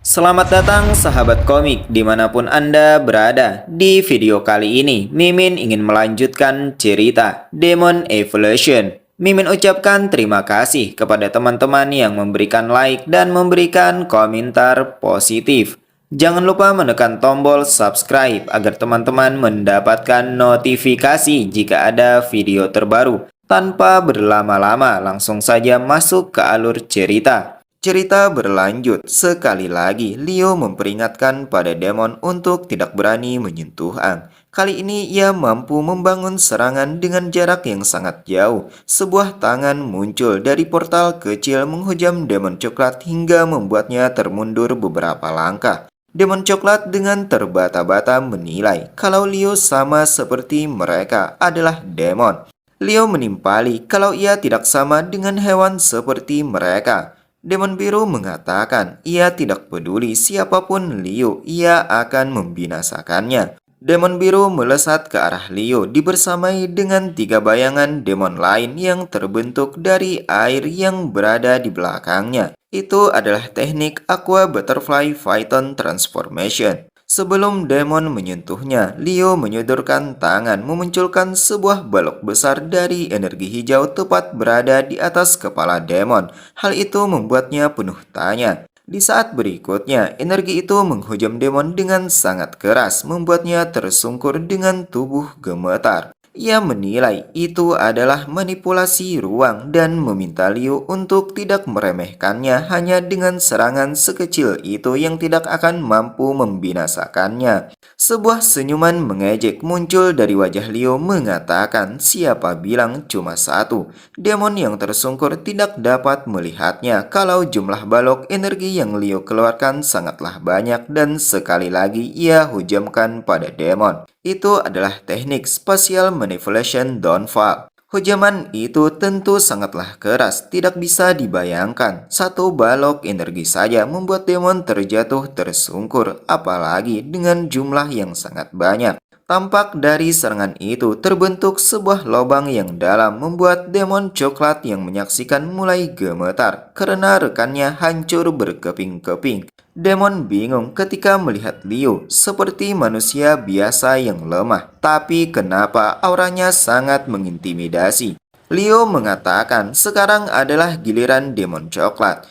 Selamat datang sahabat komik dimanapun Anda berada. Di video kali ini, Mimin ingin melanjutkan cerita Demon Evolution. Mimin ucapkan terima kasih kepada teman-teman yang memberikan like dan memberikan komentar positif. Jangan lupa menekan tombol subscribe agar teman-teman mendapatkan notifikasi jika ada video terbaru. Tanpa berlama-lama, langsung saja masuk ke alur cerita. Cerita berlanjut, sekali lagi Leo memperingatkan pada Demon untuk tidak berani menyentuh Ang. Kali ini ia mampu membangun serangan dengan jarak yang sangat jauh. Sebuah tangan muncul dari portal kecil menghujam Demon Coklat hingga membuatnya termundur beberapa langkah. Demon Coklat dengan terbata-bata menilai kalau Leo sama seperti mereka adalah demon. Leo menimpali kalau ia tidak sama dengan hewan seperti mereka. Demon Biru mengatakan ia tidak peduli siapapun Leo, ia akan membinasakannya. Demon Biru melesat ke arah Leo dibersamai dengan 3 bayangan demon lain yang terbentuk dari air yang berada di belakangnya. Itu adalah teknik Aqua Butterfly Phaeton Transformation. Sebelum demon menyentuhnya, Leo menyodorkan tangan memunculkan sebuah balok besar dari energi hijau tepat berada di atas kepala demon. Hal itu membuatnya penuh tanya. Di saat berikutnya, energi itu menghujam demon dengan sangat keras, membuatnya tersungkur dengan tubuh gemetar. Ia menilai itu adalah manipulasi ruang dan meminta Liu untuk tidak meremehkannya hanya dengan serangan sekecil itu yang tidak akan mampu membinasakannya. Sebuah senyuman mengejek muncul dari wajah Liu mengatakan siapa bilang cuma satu. Demon yang tersungkur tidak dapat melihatnya kalau jumlah balok energi yang Liu keluarkan sangatlah banyak dan sekali lagi ia hujamkan pada demon. Itu adalah teknik spatial manipulation downfall. Hujaman itu tentu sangatlah keras, tidak bisa dibayangkan. Satu balok energi saja membuat demon terjatuh tersungkur, apalagi dengan jumlah yang sangat banyak. Tampak dari serangan itu terbentuk sebuah lubang yang dalam membuat demon coklat yang menyaksikan mulai gemetar karena rekannya hancur berkeping-keping. Demon bingung ketika melihat Leo seperti manusia biasa yang lemah, tapi kenapa auranya sangat mengintimidasi. Leo mengatakan sekarang adalah giliran demon coklat.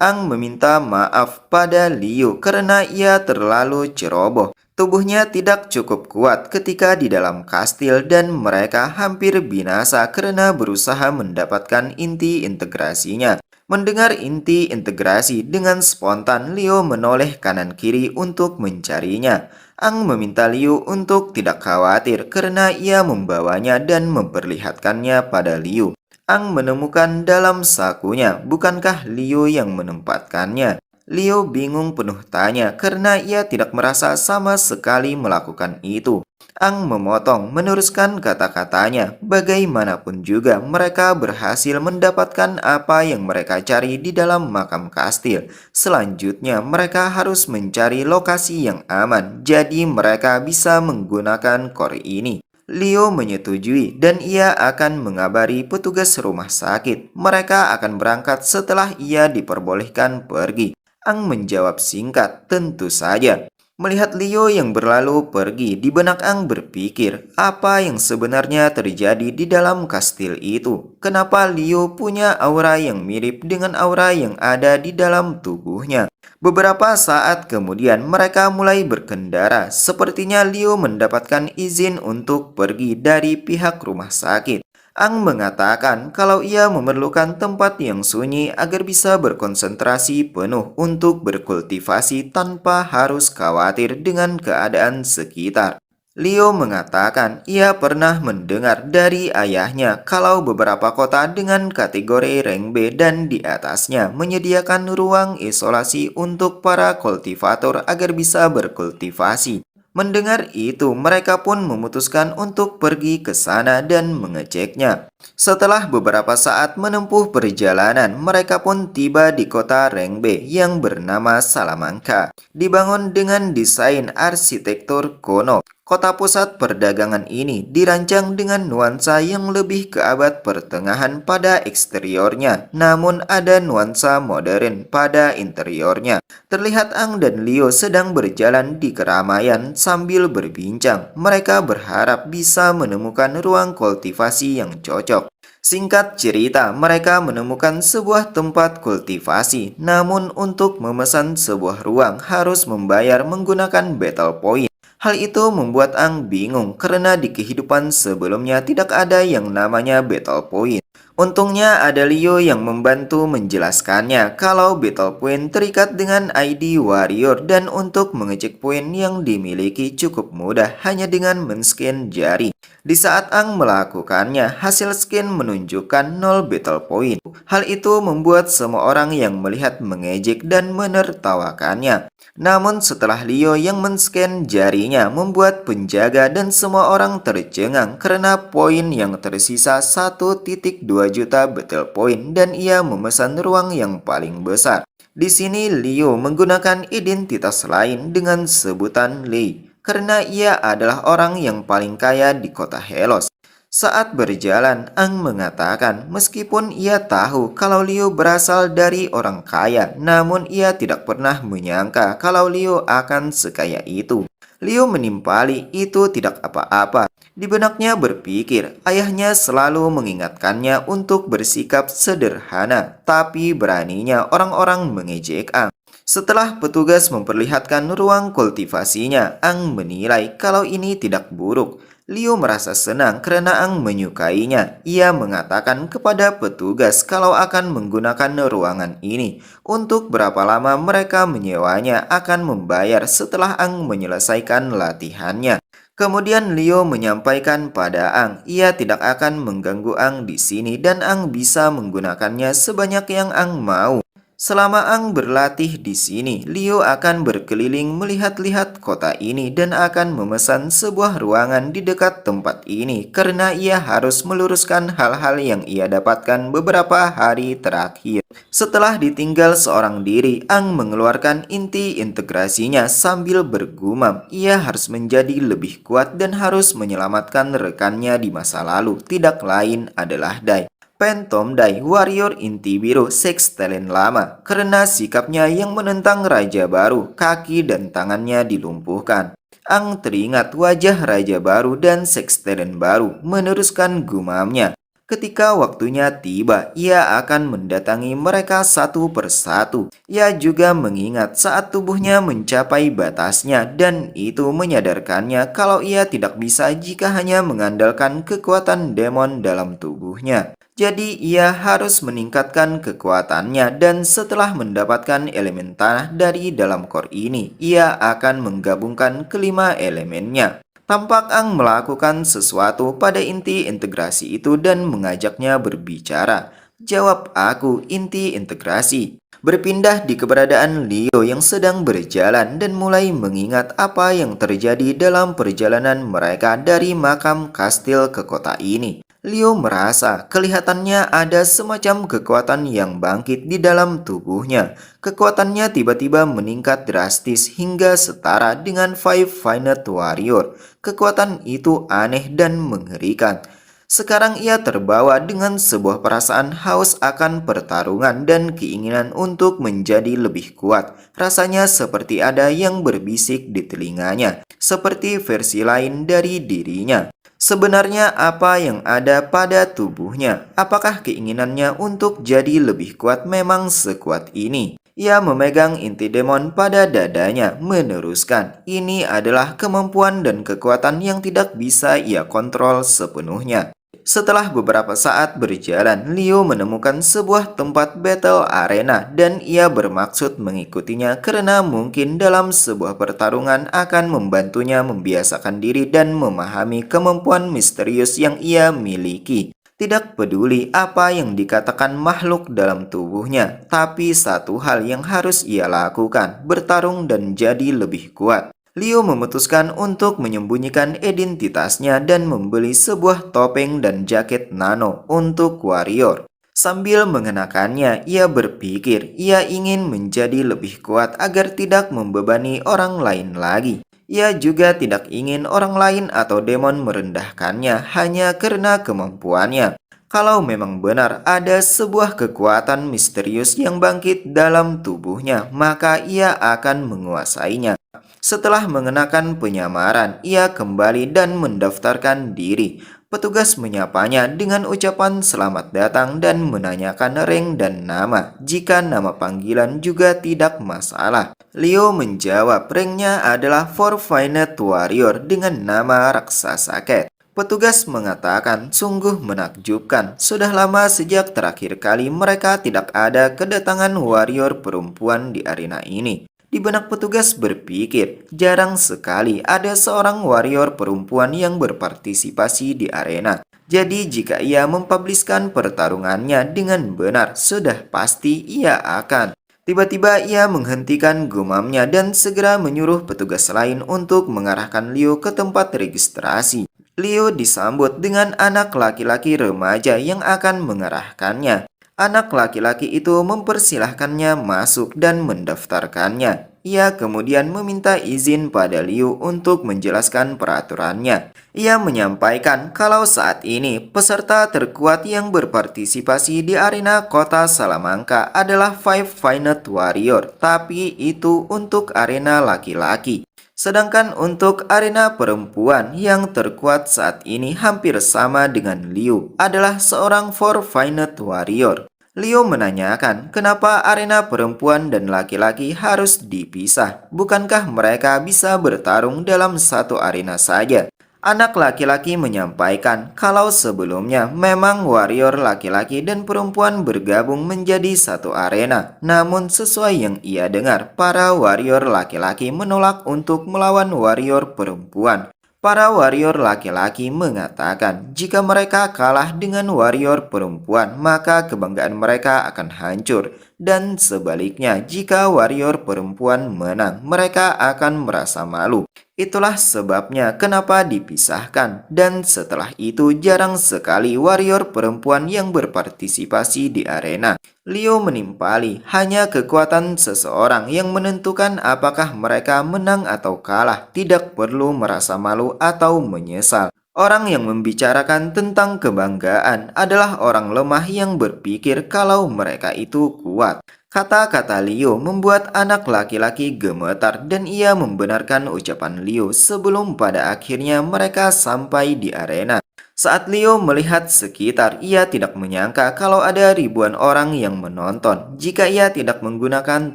Ang meminta maaf pada Leo karena ia terlalu ceroboh. Tubuhnya tidak cukup kuat ketika di dalam kastil dan mereka hampir binasa karena berusaha mendapatkan inti integrasinya. Mendengar inti integrasi dengan spontan Leo menoleh kanan kiri untuk mencarinya. Ang meminta Leo untuk tidak khawatir karena ia membawanya dan memperlihatkannya pada Leo. Ang menemukan dalam sakunya, bukankah Leo yang menempatkannya? Leo bingung penuh tanya karena ia tidak merasa sama sekali melakukan itu. Ang memotong meneruskan kata-katanya, bagaimanapun juga mereka berhasil mendapatkan apa yang mereka cari di dalam makam kastil. Selanjutnya mereka harus mencari lokasi yang aman, jadi mereka bisa menggunakan core ini. Leo menyetujui dan ia akan mengabari petugas rumah sakit. Mereka akan berangkat setelah ia diperbolehkan pergi. Ang menjawab singkat, tentu saja. Melihat Leo yang berlalu pergi, di benak Ang berpikir apa yang sebenarnya terjadi di dalam kastil itu. Kenapa Leo punya aura yang mirip dengan aura yang ada di dalam tubuhnya? Beberapa saat kemudian mereka mulai berkendara. Sepertinya Leo mendapatkan izin untuk pergi dari pihak rumah sakit. Ang mengatakan kalau ia memerlukan tempat yang sunyi agar bisa berkonsentrasi penuh untuk berkultivasi tanpa harus khawatir dengan keadaan sekitar. Leo mengatakan ia pernah mendengar dari ayahnya kalau beberapa kota dengan kategori rank B dan di atasnya menyediakan ruang isolasi untuk para kultivator agar bisa berkultivasi. Mendengar itu, mereka pun memutuskan untuk pergi ke sana dan mengeceknya. Setelah beberapa saat menempuh perjalanan, mereka pun tiba di kota rank B yang bernama Salamanca. Dibangun dengan desain arsitektur kuno. Kota pusat perdagangan ini dirancang dengan nuansa yang lebih ke abad pertengahan pada eksteriornya, namun ada nuansa modern pada interiornya. Terlihat Ang dan Leo sedang berjalan di keramaian sambil berbincang. Mereka berharap bisa menemukan ruang kultivasi yang cocok. Singkat cerita, mereka menemukan sebuah tempat kultivasi, namun untuk memesan sebuah ruang harus membayar menggunakan battle point. Hal itu membuat Ang bingung karena di kehidupan sebelumnya tidak ada yang namanya battle point. Untungnya ada Leo yang membantu menjelaskannya kalau battle point terikat dengan ID warrior dan untuk mengecek poin yang dimiliki cukup mudah hanya dengan men-scan jari. Di saat Ang melakukannya, hasil scan menunjukkan 0 battle point. Hal itu membuat semua orang yang melihat mengejek dan menertawakannya. Namun setelah Leo yang men-scan jarinya membuat penjaga dan semua orang tercengang karena poin yang tersisa 1,2 juta battle point dan ia memesan ruang yang paling besar. Di sini Leo menggunakan identitas lain dengan sebutan Lei karena ia adalah orang yang paling kaya di kota Helos. Saat berjalan, Ang mengatakan meskipun ia tahu kalau Leo berasal dari orang kaya, namun ia tidak pernah menyangka kalau Leo akan sekaya itu. Leo menimpali itu tidak apa-apa. Di benaknya berpikir, ayahnya selalu mengingatkannya untuk bersikap sederhana, tapi beraninya orang-orang mengejek Ang. Setelah petugas memperlihatkan ruang kultivasinya, Ang menilai kalau ini tidak buruk. Leo merasa senang karena Ang menyukainya. Ia mengatakan kepada petugas kalau akan menggunakan ruangan ini. Untuk berapa lama mereka menyewanya akan membayar setelah Ang menyelesaikan latihannya. Kemudian Leo menyampaikan pada Ang, ia tidak akan mengganggu Ang di sini dan Ang bisa menggunakannya sebanyak yang Ang mau. Selama Ang berlatih di sini, Leo akan berkeliling melihat-lihat kota ini dan akan memesan sebuah ruangan di dekat tempat ini karena ia harus meluruskan hal-hal yang ia dapatkan beberapa hari terakhir. Setelah ditinggal seorang diri, Ang mengeluarkan inti integrasinya sambil bergumam. Ia harus menjadi lebih kuat dan harus menyelamatkan rekannya di masa lalu, tidak lain adalah Dai. Phantom Dai, warrior inti biru Sextalen lama, karena sikapnya yang menentang Raja Baru, kaki dan tangannya dilumpuhkan. Ang teringat wajah Raja Baru dan Sextalen baru, meneruskan gumamnya. Ketika waktunya tiba, ia akan mendatangi mereka satu persatu. Ia juga mengingat saat tubuhnya mencapai batasnya dan itu menyadarkannya kalau ia tidak bisa jika hanya mengandalkan kekuatan demon dalam tubuhnya. Jadi ia harus meningkatkan kekuatannya dan setelah mendapatkan elemen tanah dari dalam core ini, ia akan menggabungkan kelima elemennya. Tampak Ang melakukan sesuatu pada inti integrasi itu dan mengajaknya berbicara. Jawab aku, inti integrasi. Berpindah di keberadaan Leo yang sedang berjalan dan mulai mengingat apa yang terjadi dalam perjalanan mereka dari makam kastil ke kota ini. Leo merasa kelihatannya ada semacam kekuatan yang bangkit di dalam tubuhnya. Kekuatannya tiba-tiba meningkat drastis hingga setara dengan Five Finite Warrior. Kekuatan itu aneh dan mengerikan. Sekarang ia terbawa dengan sebuah perasaan haus akan pertarungan dan keinginan untuk menjadi lebih kuat. Rasanya seperti ada yang berbisik di telinganya, seperti versi lain dari dirinya. Sebenarnya apa yang ada pada tubuhnya? Apakah keinginannya untuk jadi lebih kuat memang sekuat ini? Ia memegang inti demon pada dadanya, meneruskan. Ini adalah kemampuan dan kekuatan yang tidak bisa ia kontrol sepenuhnya. Setelah beberapa saat berjalan, Leo menemukan sebuah tempat battle arena dan ia bermaksud mengikutinya karena mungkin dalam sebuah pertarungan akan membantunya membiasakan diri dan memahami kemampuan misterius yang ia miliki. Tidak peduli apa yang dikatakan makhluk dalam tubuhnya, tapi satu hal yang harus ia lakukan, bertarung dan jadi lebih kuat. Leo memutuskan untuk menyembunyikan identitasnya dan membeli sebuah topeng dan jaket nano untuk warrior. Sambil mengenakannya, ia berpikir ia ingin menjadi lebih kuat agar tidak membebani orang lain lagi. Ia juga tidak ingin orang lain atau demon merendahkannya hanya karena kemampuannya. Kalau memang benar ada sebuah kekuatan misterius yang bangkit dalam tubuhnya, maka ia akan menguasainya. Setelah mengenakan penyamaran, ia kembali dan mendaftarkan diri. Petugas menyapanya dengan ucapan selamat datang dan menanyakan rank dan nama. Jika nama panggilan juga tidak masalah. Leo menjawab ranknya adalah Forfeited Warrior dengan nama raksasa Cat. Petugas mengatakan sungguh menakjubkan. Sudah lama sejak terakhir kali mereka tidak ada kedatangan warrior perempuan di arena ini. Di benak petugas berpikir, jarang sekali ada seorang warrior perempuan yang berpartisipasi di arena. Jadi jika ia mempubliskan pertarungannya dengan benar, sudah pasti ia akan. Tiba-tiba ia menghentikan gumamnya dan segera menyuruh petugas lain untuk mengarahkan Leo ke tempat registrasi. Leo disambut dengan anak laki-laki remaja yang akan mengarahkannya. Anak laki-laki itu mempersilahkannya masuk dan mendaftarkannya. Ia kemudian meminta izin pada Liu untuk menjelaskan peraturannya. Ia menyampaikan kalau saat ini peserta terkuat yang berpartisipasi di arena kota Salamanca adalah Five Finite Warrior, tapi itu untuk arena laki-laki. Sedangkan untuk arena perempuan yang terkuat saat ini hampir sama dengan Liu adalah seorang Forfeited Warrior. Leo menanyakan kenapa arena perempuan dan laki-laki harus dipisah. Bukankah mereka bisa bertarung dalam satu arena saja? Anak laki-laki menyampaikan kalau sebelumnya memang warrior laki-laki dan perempuan bergabung menjadi satu arena. Namun sesuai yang ia dengar, para warrior laki-laki menolak untuk melawan warrior perempuan. Para warrior laki-laki mengatakan jika mereka kalah dengan warrior perempuan, maka kebanggaan mereka akan hancur. Dan sebaliknya, jika warrior perempuan menang, mereka akan merasa malu. Itulah sebabnya kenapa dipisahkan. Dan setelah itu jarang sekali warrior perempuan yang berpartisipasi di arena. Leo menimpali hanya kekuatan seseorang yang menentukan apakah mereka menang atau kalah, tidak perlu merasa malu atau menyesal. Orang yang membicarakan tentang kebanggaan adalah orang lemah yang berpikir kalau mereka itu kuat. Kata-kata Leo membuat anak laki-laki gemetar dan ia membenarkan ucapan Leo sebelum pada akhirnya mereka sampai di arena. Saat Leo melihat sekitar, ia tidak menyangka kalau ada ribuan orang yang menonton. Jika ia tidak menggunakan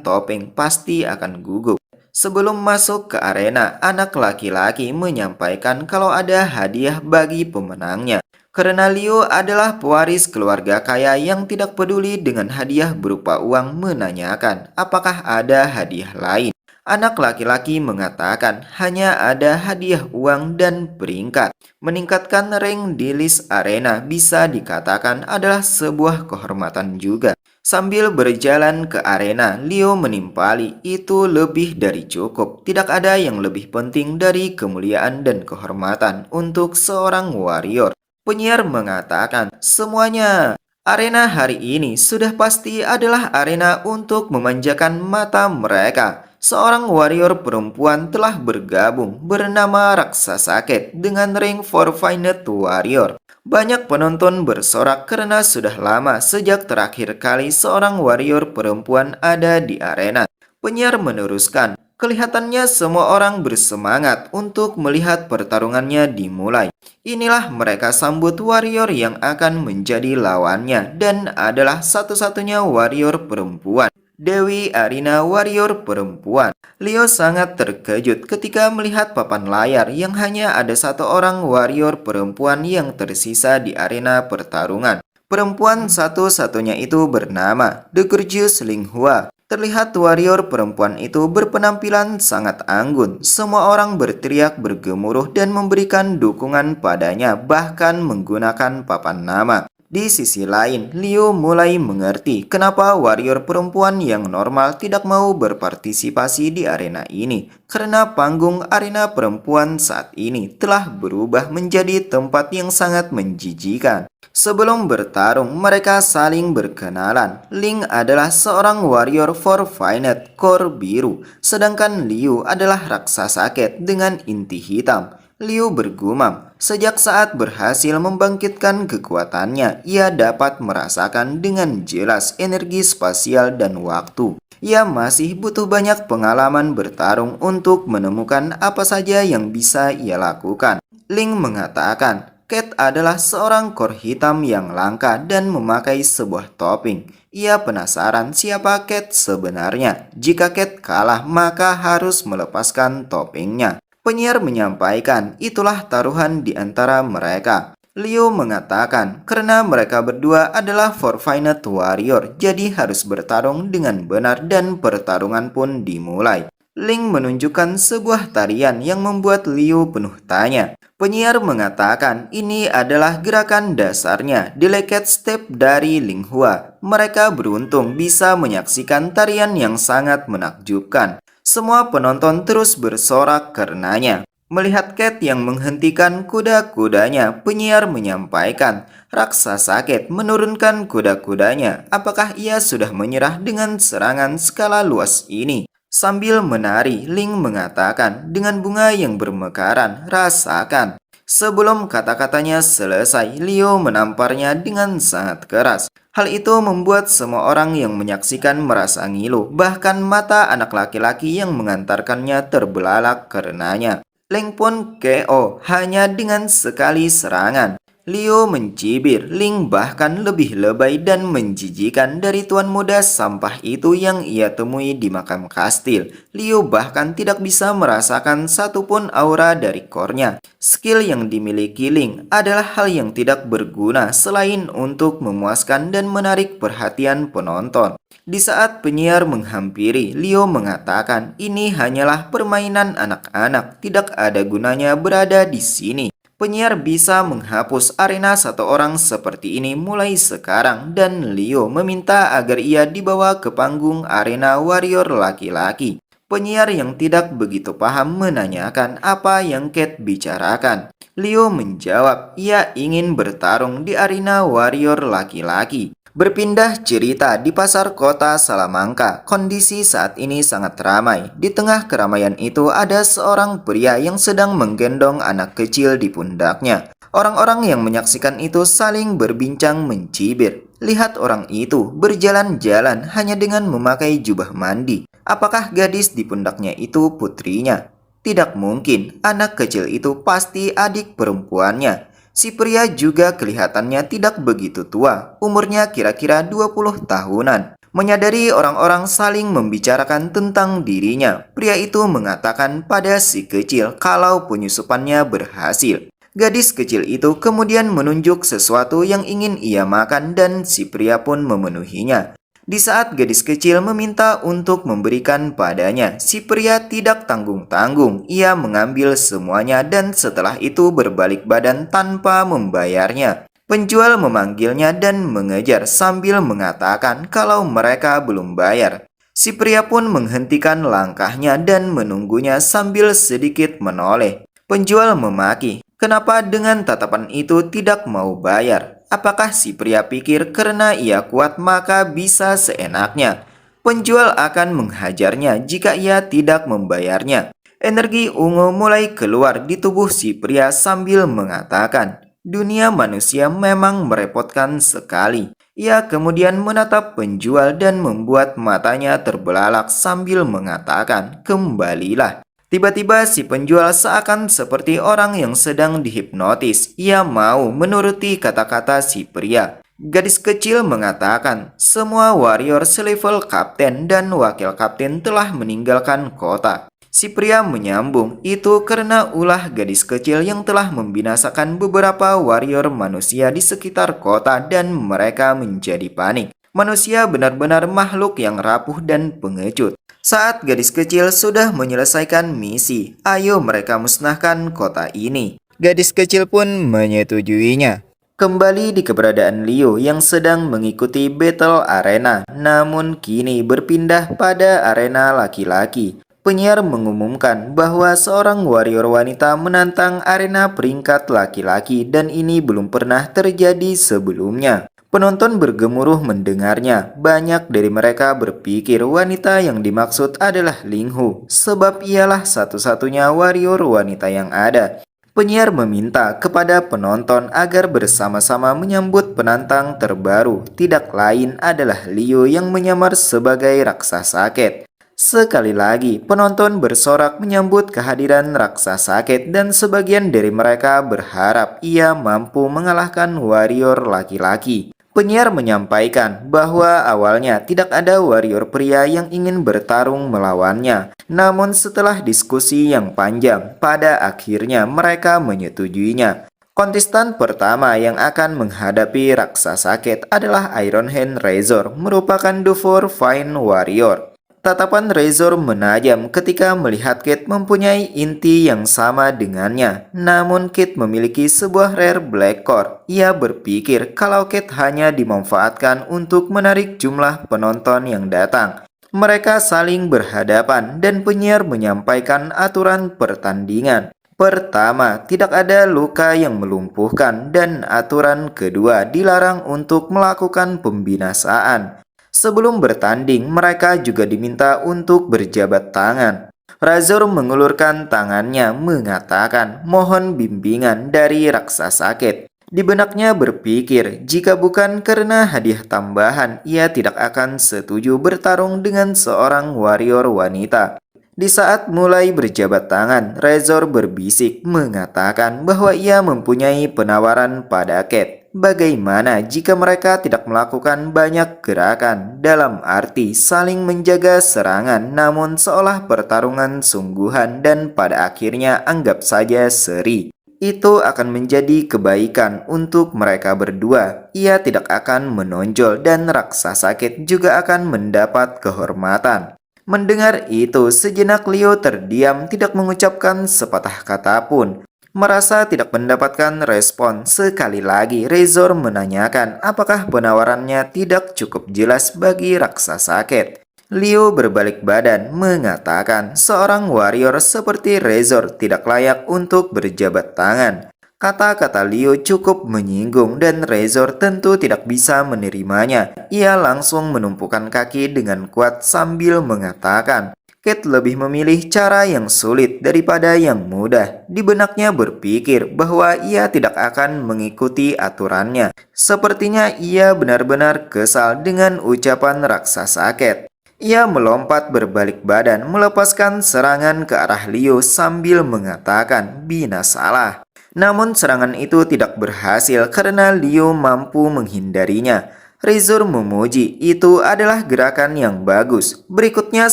topeng, pasti akan gugup. Sebelum masuk ke arena, anak laki-laki menyampaikan kalau ada hadiah bagi pemenangnya. Karena Leo adalah pewaris keluarga kaya yang tidak peduli dengan hadiah berupa uang, menanyakan apakah ada hadiah lain. Anak laki-laki mengatakan hanya ada hadiah uang dan peringkat. Meningkatkan rank di list arena bisa dikatakan adalah sebuah kehormatan juga. Sambil berjalan ke arena, Leo menimpali itu lebih dari cukup. Tidak ada yang lebih penting dari kemuliaan dan kehormatan untuk seorang warrior. Penyiar mengatakan, semuanya, arena hari ini sudah pasti adalah arena untuk memanjakan mata mereka. Seorang warrior perempuan telah bergabung bernama Raksasa Cat dengan rank Forfeited Warrior. Banyak penonton bersorak karena sudah lama sejak terakhir kali seorang warrior perempuan ada di arena. Penyiar meneruskan, kelihatannya semua orang bersemangat untuk melihat pertarungannya dimulai. Inilah mereka sambut warrior yang akan menjadi lawannya dan adalah satu-satunya warrior perempuan. Dewi Arina, warrior perempuan. Leo sangat terkejut ketika melihat papan layar yang hanya ada satu orang warrior perempuan yang tersisa di arena pertarungan. Perempuan satu-satunya itu bernama The Gorgeous Linghua. Terlihat warrior perempuan itu berpenampilan sangat anggun. Semua orang berteriak bergemuruh dan memberikan dukungan padanya, bahkan menggunakan papan nama. Di sisi lain, Liu mulai mengerti kenapa warrior perempuan yang normal tidak mau berpartisipasi di arena ini. Karena panggung arena perempuan saat ini telah berubah menjadi tempat yang sangat menjijikan. Sebelum bertarung, mereka saling berkenalan. Ling adalah seorang warrior Forfainet core biru, sedangkan Liu adalah raksasa ket dengan inti hitam. Liu bergumam, sejak saat berhasil membangkitkan kekuatannya, ia dapat merasakan dengan jelas energi spasial dan waktu. Ia masih butuh banyak pengalaman bertarung untuk menemukan apa saja yang bisa ia lakukan. Ling mengatakan, Cat adalah seorang core hitam yang langka dan memakai sebuah topping. Ia penasaran siapa Cat sebenarnya. Jika Cat kalah, maka harus melepaskan toppingnya. Penyiar menyampaikan itulah taruhan di antara mereka. Liu mengatakan karena mereka berdua adalah Forfainet Warrior, jadi harus bertarung dengan benar dan pertarungan pun dimulai. Ling menunjukkan sebuah tarian yang membuat Liu penuh tanya. Penyiar mengatakan ini adalah gerakan dasarnya Delicate Step dari Ling Hua. Mereka beruntung bisa menyaksikan tarian yang sangat menakjubkan. Semua penonton terus bersorak karenanya. Melihat Cat yang menghentikan kuda-kudanya, penyiar menyampaikan, raksasa Cat menurunkan kuda-kudanya. Apakah ia sudah menyerah dengan serangan skala luas ini? Sambil menari, Ling mengatakan dengan bunga yang bermekaran, rasakan. Sebelum kata-katanya selesai, Liu menamparnya dengan sangat keras. Hal itu membuat semua orang yang menyaksikan merasa ngilu, bahkan mata anak laki-laki yang mengantarkannya terbelalak karenanya. Ling pun KO hanya dengan sekali serangan. Liu mencibir, Ling bahkan lebih lebay dan menjijikan dari tuan muda sampah itu yang ia temui di makam kastil. Liu bahkan tidak bisa merasakan satupun aura dari core-nya. Skill yang dimiliki Ling adalah hal yang tidak berguna selain untuk memuaskan dan menarik perhatian penonton. Di saat penyiar menghampiri, Liu mengatakan ini hanyalah permainan anak-anak, tidak ada gunanya berada di sini. Penyiar bisa menghapus arena satu orang seperti ini mulai sekarang dan Liu meminta agar ia dibawa ke panggung arena warrior laki-laki. Penyiar yang tidak begitu paham menanyakan apa yang Cat bicarakan. Liu menjawab ia ingin bertarung di arena warrior laki-laki. Berpindah cerita di pasar kota Salamanca, kondisi saat ini sangat ramai. Di tengah keramaian itu ada seorang pria yang sedang menggendong anak kecil di pundaknya. Orang-orang yang menyaksikan itu saling berbincang mencibir. Lihat orang itu berjalan-jalan hanya dengan memakai jubah mandi. Apakah gadis di pundaknya itu putrinya? Tidak mungkin, anak kecil itu pasti adik perempuannya. Si pria juga kelihatannya tidak begitu tua, umurnya kira-kira 20 tahunan. Menyadari orang-orang saling membicarakan tentang dirinya, pria itu mengatakan pada si kecil kalau penyusupannya berhasil. Gadis kecil itu kemudian menunjuk sesuatu yang ingin ia makan dan si pria pun memenuhinya. Di saat gadis kecil meminta untuk memberikan padanya, si pria tidak tanggung-tanggung. Ia mengambil semuanya dan setelah itu berbalik badan tanpa membayarnya. Penjual memanggilnya dan mengejar sambil mengatakan kalau mereka belum bayar. Si pria pun menghentikan langkahnya dan menunggunya sambil sedikit menoleh. Penjual memaki, kenapa dengan tatapan itu tidak mau bayar? Apakah si pria pikir karena ia kuat maka bisa seenaknya? Penjual akan menghajarnya jika ia tidak membayarnya. Energi ungu mulai keluar di tubuh si pria sambil mengatakan, dunia manusia memang merepotkan sekali. Ia kemudian menatap penjual dan membuat matanya terbelalak sambil mengatakan, kembalilah. Tiba-tiba si penjual seakan seperti orang yang sedang dihipnotis. Ia mau menuruti kata-kata si pria. Gadis kecil mengatakan, semua warrior selevel kapten dan wakil kapten telah meninggalkan kota. Si pria menyambung, itu karena ulah gadis kecil yang telah membinasakan beberapa warrior manusia di sekitar kota dan mereka menjadi panik. Manusia benar-benar makhluk yang rapuh dan pengecut. Saat gadis kecil sudah menyelesaikan misi, ayo mereka musnahkan kota ini. Gadis kecil pun menyetujuinya. Kembali di keberadaan Leo yang sedang mengikuti Battle Arena, namun kini berpindah pada arena laki-laki. Penyiar mengumumkan bahwa seorang warrior wanita menantang arena peringkat laki-laki dan ini belum pernah terjadi sebelumnya. Penonton bergemuruh mendengarnya. Banyak dari mereka berpikir wanita yang dimaksud adalah Linghu, sebab ialah satu-satunya warrior wanita yang ada. Penyiar meminta kepada penonton agar bersama-sama menyambut penantang terbaru. Tidak lain adalah Leo yang menyamar sebagai raksasa Ket. Sekali lagi, penonton bersorak menyambut kehadiran raksasa Ket dan sebagian dari mereka berharap ia mampu mengalahkan warrior laki-laki. Penyiar menyampaikan bahwa awalnya tidak ada warrior pria yang ingin bertarung melawannya. Namun setelah diskusi yang panjang, pada akhirnya mereka menyetujuinya. Kontestan pertama yang akan menghadapi raksasa Ket adalah Iron Hand Razor, merupakan Dufur Fine Warrior. Tatapan Razor menajam ketika melihat Kate mempunyai inti yang sama dengannya. Namun Kate memiliki sebuah rare black core. Ia berpikir kalau Kate hanya dimanfaatkan untuk menarik jumlah penonton yang datang. Mereka saling berhadapan dan penyiar menyampaikan aturan pertandingan. Pertama, tidak ada luka yang melumpuhkan dan aturan kedua dilarang untuk melakukan pembinasaan. Sebelum bertanding, mereka juga diminta untuk berjabat tangan. Razor mengulurkan tangannya mengatakan mohon bimbingan dari raksasa Ket. Di benaknya berpikir jika bukan karena hadiah tambahan, ia tidak akan setuju bertarung dengan seorang warrior wanita. Di saat mulai berjabat tangan, Razor berbisik mengatakan bahwa ia mempunyai penawaran pada Ket. Bagaimana jika mereka tidak melakukan banyak gerakan dalam arti saling menjaga serangan namun seolah pertarungan sungguhan dan pada akhirnya anggap saja seri? Itu akan menjadi kebaikan untuk mereka berdua. Ia tidak akan menonjol dan raksasa Ket juga akan mendapat kehormatan. Mendengar itu, sejenak Leo terdiam tidak mengucapkan sepatah kata pun. Merasa tidak mendapatkan respon, sekali lagi Razor menanyakan apakah penawarannya tidak cukup jelas bagi raksasa Ket. Leo berbalik badan mengatakan seorang warrior seperti Razor tidak layak untuk berjabat tangan. Kata-kata Leo cukup menyinggung dan Razor tentu tidak bisa menerimanya. Ia langsung menumpukan kaki dengan kuat sambil mengatakan, Kate lebih memilih cara yang sulit daripada yang mudah. Di benaknya berpikir bahwa ia tidak akan mengikuti aturannya. Sepertinya ia benar-benar kesal dengan ucapan raksasa Kate. Ia melompat berbalik badan melepaskan serangan ke arah Leo sambil mengatakan binasalah. Namun serangan itu tidak berhasil karena Leo mampu menghindarinya. Razor memuji itu adalah gerakan yang bagus. Berikutnya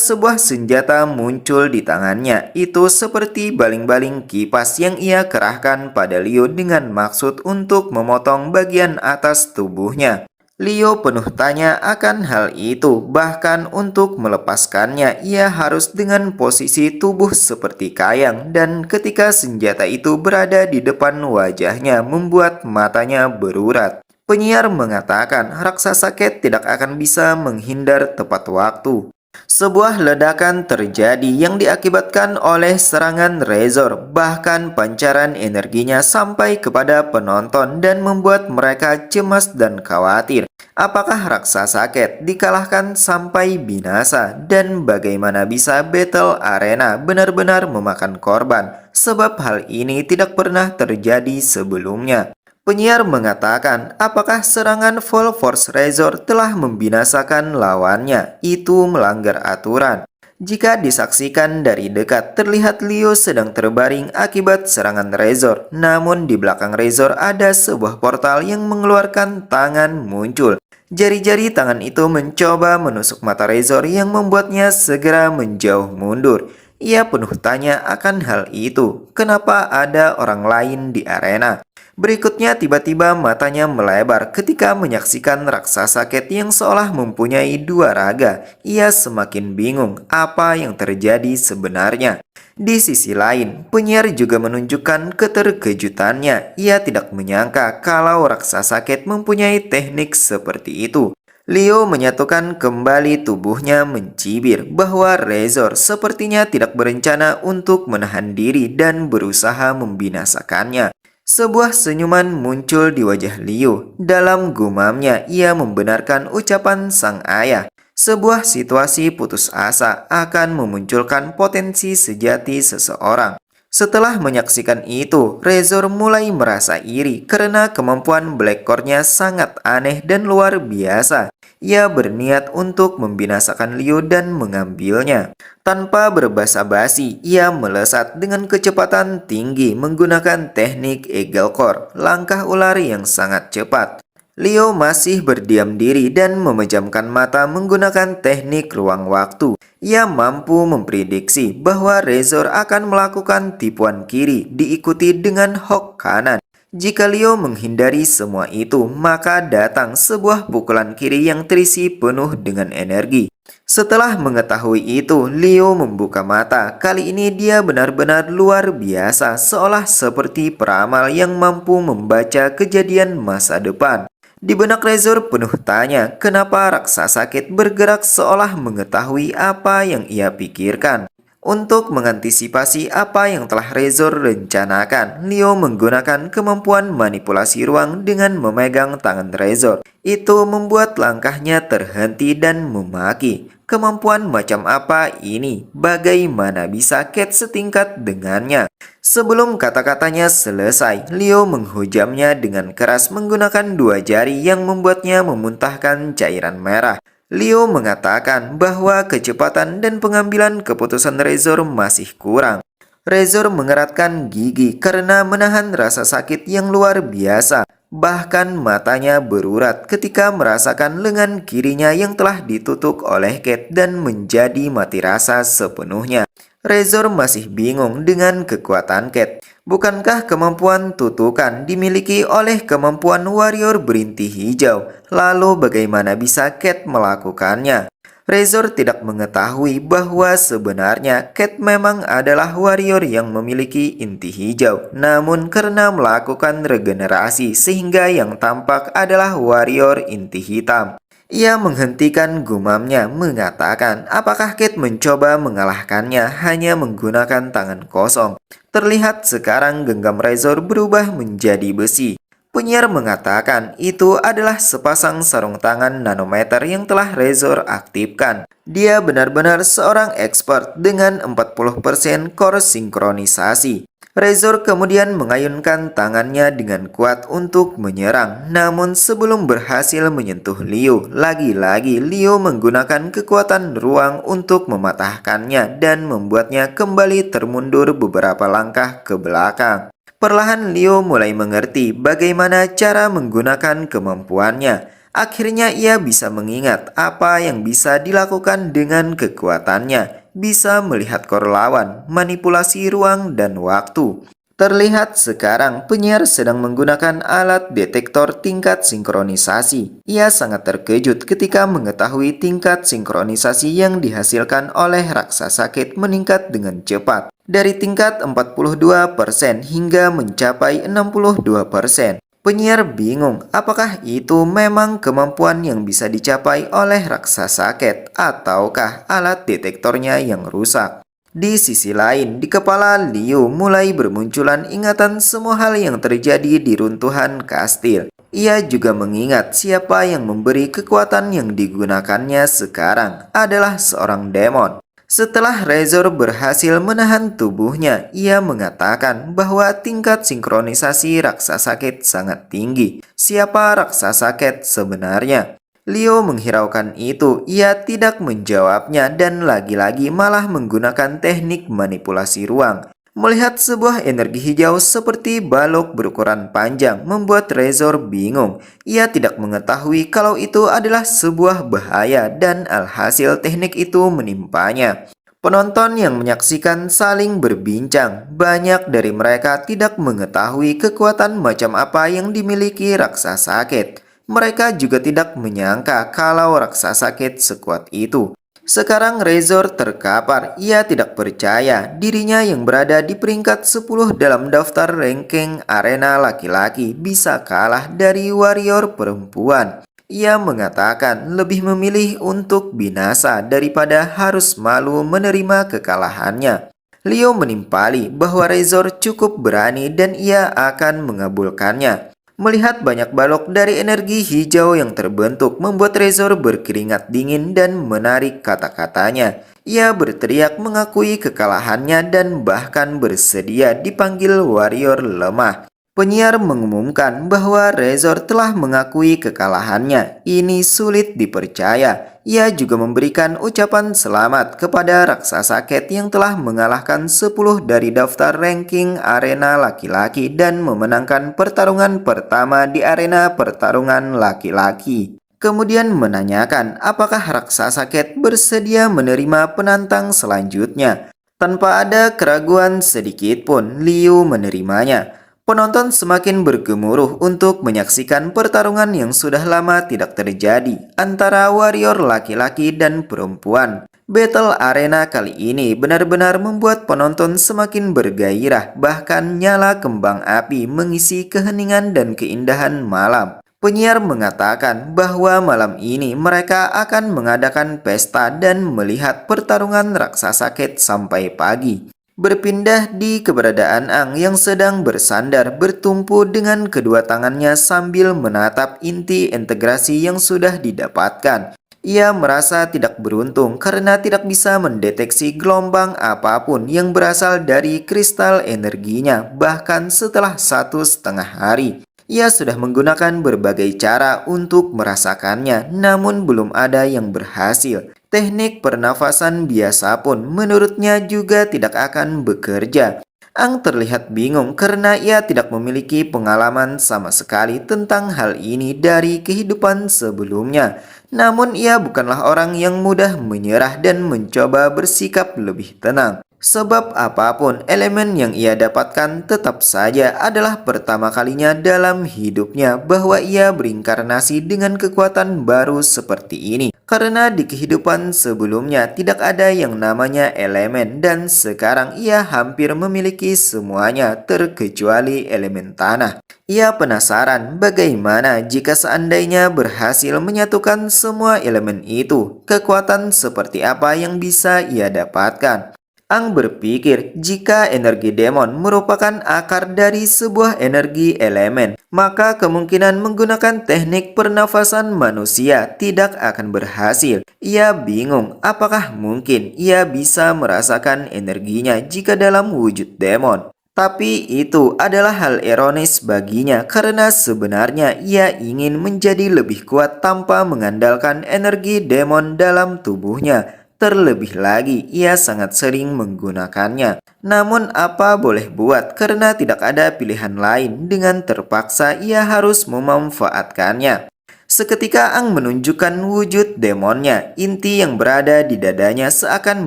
sebuah senjata muncul di tangannya. Itu seperti baling-baling kipas yang ia kerahkan pada Leo dengan maksud untuk memotong bagian atas tubuhnya. Leo penuh tanya akan hal itu, bahkan untuk melepaskannya ia harus dengan posisi tubuh seperti kayang dan ketika senjata itu berada di depan wajahnya membuat matanya berurat. Penyiar mengatakan raksasa Ket tidak akan bisa menghindar tepat waktu. Sebuah ledakan terjadi yang diakibatkan oleh serangan Razor, bahkan pancaran energinya sampai kepada penonton dan membuat mereka cemas dan khawatir. Apakah raksasa Ket dikalahkan sampai binasa dan bagaimana bisa Battle Arena benar-benar memakan korban? Sebab hal ini tidak pernah terjadi sebelumnya. Penyiar mengatakan apakah serangan Full Force Razor telah membinasakan lawannya, itu melanggar aturan. Jika disaksikan dari dekat, terlihat Leo sedang terbaring akibat serangan Razor. Namun di belakang Razor ada sebuah portal yang mengeluarkan tangan muncul. Jari-jari tangan itu mencoba menusuk mata Razor yang membuatnya segera menjauh mundur. Ia penuh tanya akan hal itu. Kenapa ada orang lain di arena? Berikutnya tiba-tiba matanya melebar ketika menyaksikan raksasa Cat yang seolah mempunyai dua raga. Ia semakin bingung apa yang terjadi sebenarnya. Di sisi lain, penyiar juga menunjukkan keterkejutannya. Ia tidak menyangka kalau raksasa Cat mempunyai teknik seperti itu. Leo menyatukan kembali tubuhnya mencibir bahwa Razor sepertinya tidak berencana untuk menahan diri dan berusaha membinasakannya. Sebuah senyuman muncul di wajah Leo. Dalam gumamnya, ia membenarkan ucapan sang ayah. Sebuah situasi putus asa akan memunculkan potensi sejati seseorang. Setelah menyaksikan itu, Razor mulai merasa iri karena kemampuan Black Core-nya sangat aneh dan luar biasa. Ia berniat untuk membinasakan Leo dan mengambilnya. Tanpa berbasa-basi, ia melesat dengan kecepatan tinggi menggunakan teknik Eagle Core, langkah ular yang sangat cepat. Leo masih berdiam diri dan memejamkan mata menggunakan teknik ruang waktu. Ia mampu memprediksi bahwa Razor akan melakukan tipuan kiri diikuti dengan hook kanan. Jika Leo menghindari semua itu, maka datang sebuah pukulan kiri yang terisi penuh dengan energi. Setelah mengetahui itu, Leo membuka mata. Kali ini dia benar-benar luar biasa, seolah seperti peramal yang mampu membaca kejadian masa depan. Di benak Razor penuh tanya, kenapa raksasa Cat bergerak seolah mengetahui apa yang ia pikirkan. Untuk mengantisipasi apa yang telah Razor rencanakan, Leo menggunakan kemampuan manipulasi ruang dengan memegang tangan Razor. Itu membuat langkahnya terhenti dan memaki. Kemampuan macam apa ini? Bagaimana bisa Cat setingkat dengannya? Sebelum kata-katanya selesai, Leo menghujamnya dengan keras menggunakan dua jari yang membuatnya memuntahkan cairan merah. Leo mengatakan bahwa kecepatan dan pengambilan keputusan Razor masih kurang. Razor mengeratkan gigi karena menahan rasa sakit yang luar biasa. Bahkan matanya berurat ketika merasakan lengan kirinya yang telah ditutup oleh Cat dan menjadi mati rasa sepenuhnya. Razor masih bingung dengan kekuatan Cat. Bukankah kemampuan tutukan dimiliki oleh kemampuan warrior berinti hijau? Lalu bagaimana bisa Cat melakukannya? Razor tidak mengetahui bahwa sebenarnya Cat memang adalah warrior yang memiliki inti hijau. Namun karena melakukan regenerasi sehingga yang tampak adalah warrior inti hitam. Ia menghentikan gumamnya mengatakan apakah Cat mencoba mengalahkannya hanya menggunakan tangan kosong. Terlihat sekarang genggam Razor berubah menjadi besi. Penyiar mengatakan itu adalah sepasang sarung tangan nanometer yang telah Razor aktifkan. Dia benar-benar seorang expert dengan 40% core sinkronisasi. Razor kemudian mengayunkan tangannya dengan kuat untuk menyerang. Namun sebelum berhasil menyentuh Leo, lagi-lagi Leo menggunakan kekuatan ruang untuk mematahkannya dan membuatnya kembali termundur beberapa langkah ke belakang. Perlahan Leo mulai mengerti bagaimana cara menggunakan kemampuannya. Akhirnya ia bisa mengingat apa yang bisa dilakukan dengan kekuatannya. Bisa melihat core lawan, manipulasi ruang dan waktu. Terlihat sekarang penyiar sedang menggunakan alat detektor tingkat sinkronisasi. Ia sangat terkejut ketika mengetahui tingkat sinkronisasi yang dihasilkan oleh raksasa Cat meningkat dengan cepat. Dari tingkat 42% hingga mencapai 62%. Penyiar bingung apakah itu memang kemampuan yang bisa dicapai oleh raksasa Cat ataukah alat detektornya yang rusak. Di sisi lain, di kepala Leo mulai bermunculan ingatan semua hal yang terjadi di runtuhan kastil. Ia juga mengingat siapa yang memberi kekuatan yang digunakannya sekarang adalah seorang demon. Setelah Razor berhasil menahan tubuhnya, ia mengatakan bahwa tingkat sinkronisasi raksasa Cat sangat tinggi. Siapa raksasa Cat sebenarnya? Leo menghiraukan itu, ia tidak menjawabnya dan lagi-lagi malah menggunakan teknik manipulasi ruang. Melihat sebuah energi hijau seperti balok berukuran panjang membuat Razor bingung. Ia tidak mengetahui kalau itu adalah sebuah bahaya dan alhasil teknik itu menimpanya. Penonton yang menyaksikan saling berbincang. Banyak dari mereka tidak mengetahui kekuatan macam apa yang dimiliki raksasa Ket. Mereka juga tidak menyangka kalau raksasa Ket sekuat itu. Sekarang Razor terkapar. Ia tidak percaya dirinya yang berada di peringkat 10 dalam daftar ranking arena laki-laki bisa kalah dari warrior perempuan. Ia mengatakan lebih memilih untuk binasa daripada harus malu menerima kekalahannya. Leo menimpali bahwa Razor cukup berani dan ia akan mengabulkannya. Melihat banyak balok dari energi hijau yang terbentuk membuat Razor berkeringat dingin dan menarik kata-katanya. Ia berteriak mengakui kekalahannya dan bahkan bersedia dipanggil warrior lemah. Penyiar mengumumkan bahwa Razor telah mengakui kekalahannya. Ini sulit dipercaya. Ia juga memberikan ucapan selamat kepada raksasa Ket yang telah mengalahkan 10 dari daftar ranking arena laki-laki dan memenangkan pertarungan pertama di arena pertarungan laki-laki. Kemudian menanyakan apakah raksasa Ket bersedia menerima penantang selanjutnya. Tanpa ada keraguan sedikit pun, Liu menerimanya. Penonton semakin bergemuruh untuk menyaksikan pertarungan yang sudah lama tidak terjadi antara warrior laki-laki dan perempuan. Battle arena kali ini benar-benar membuat penonton semakin bergairah, bahkan nyala kembang api mengisi keheningan dan keindahan malam. Penyiar mengatakan bahwa malam ini mereka akan mengadakan pesta dan melihat pertarungan raksasa Ket sampai pagi. Berpindah di keberadaan Ang yang sedang bersandar bertumpu dengan kedua tangannya sambil menatap inti integrasi yang sudah didapatkan. Ia merasa tidak beruntung karena tidak bisa mendeteksi gelombang apapun yang berasal dari kristal energinya bahkan setelah 1,5 hari. Ia sudah menggunakan berbagai cara untuk merasakannya, namun belum ada yang berhasil. Teknik pernafasan biasa pun menurutnya juga tidak akan bekerja. Ang terlihat bingung karena ia tidak memiliki pengalaman sama sekali tentang hal ini dari kehidupan sebelumnya. Namun ia bukanlah orang yang mudah menyerah dan mencoba bersikap lebih tenang. Sebab apapun elemen yang ia dapatkan tetap saja adalah pertama kalinya dalam hidupnya bahwa ia berinkarnasi dengan kekuatan baru seperti ini. Karena di kehidupan sebelumnya tidak ada yang namanya elemen dan sekarang ia hampir memiliki semuanya terkecuali elemen tanah. Ia penasaran bagaimana jika seandainya berhasil menyatukan semua elemen itu, kekuatan seperti apa yang bisa ia dapatkan. Ang berpikir jika energi demon merupakan akar dari sebuah energi elemen, maka kemungkinan menggunakan teknik pernafasan manusia tidak akan berhasil. Ia bingung apakah mungkin ia bisa merasakan energinya jika dalam wujud demon. Tapi itu adalah hal ironis baginya karena sebenarnya ia ingin menjadi lebih kuat tanpa mengandalkan energi demon dalam tubuhnya. Terlebih lagi, ia sangat sering menggunakannya. Namun apa boleh buat karena tidak ada pilihan lain, dengan terpaksa ia harus memanfaatkannya. Seketika Ang menunjukkan wujud demonnya, inti yang berada di dadanya seakan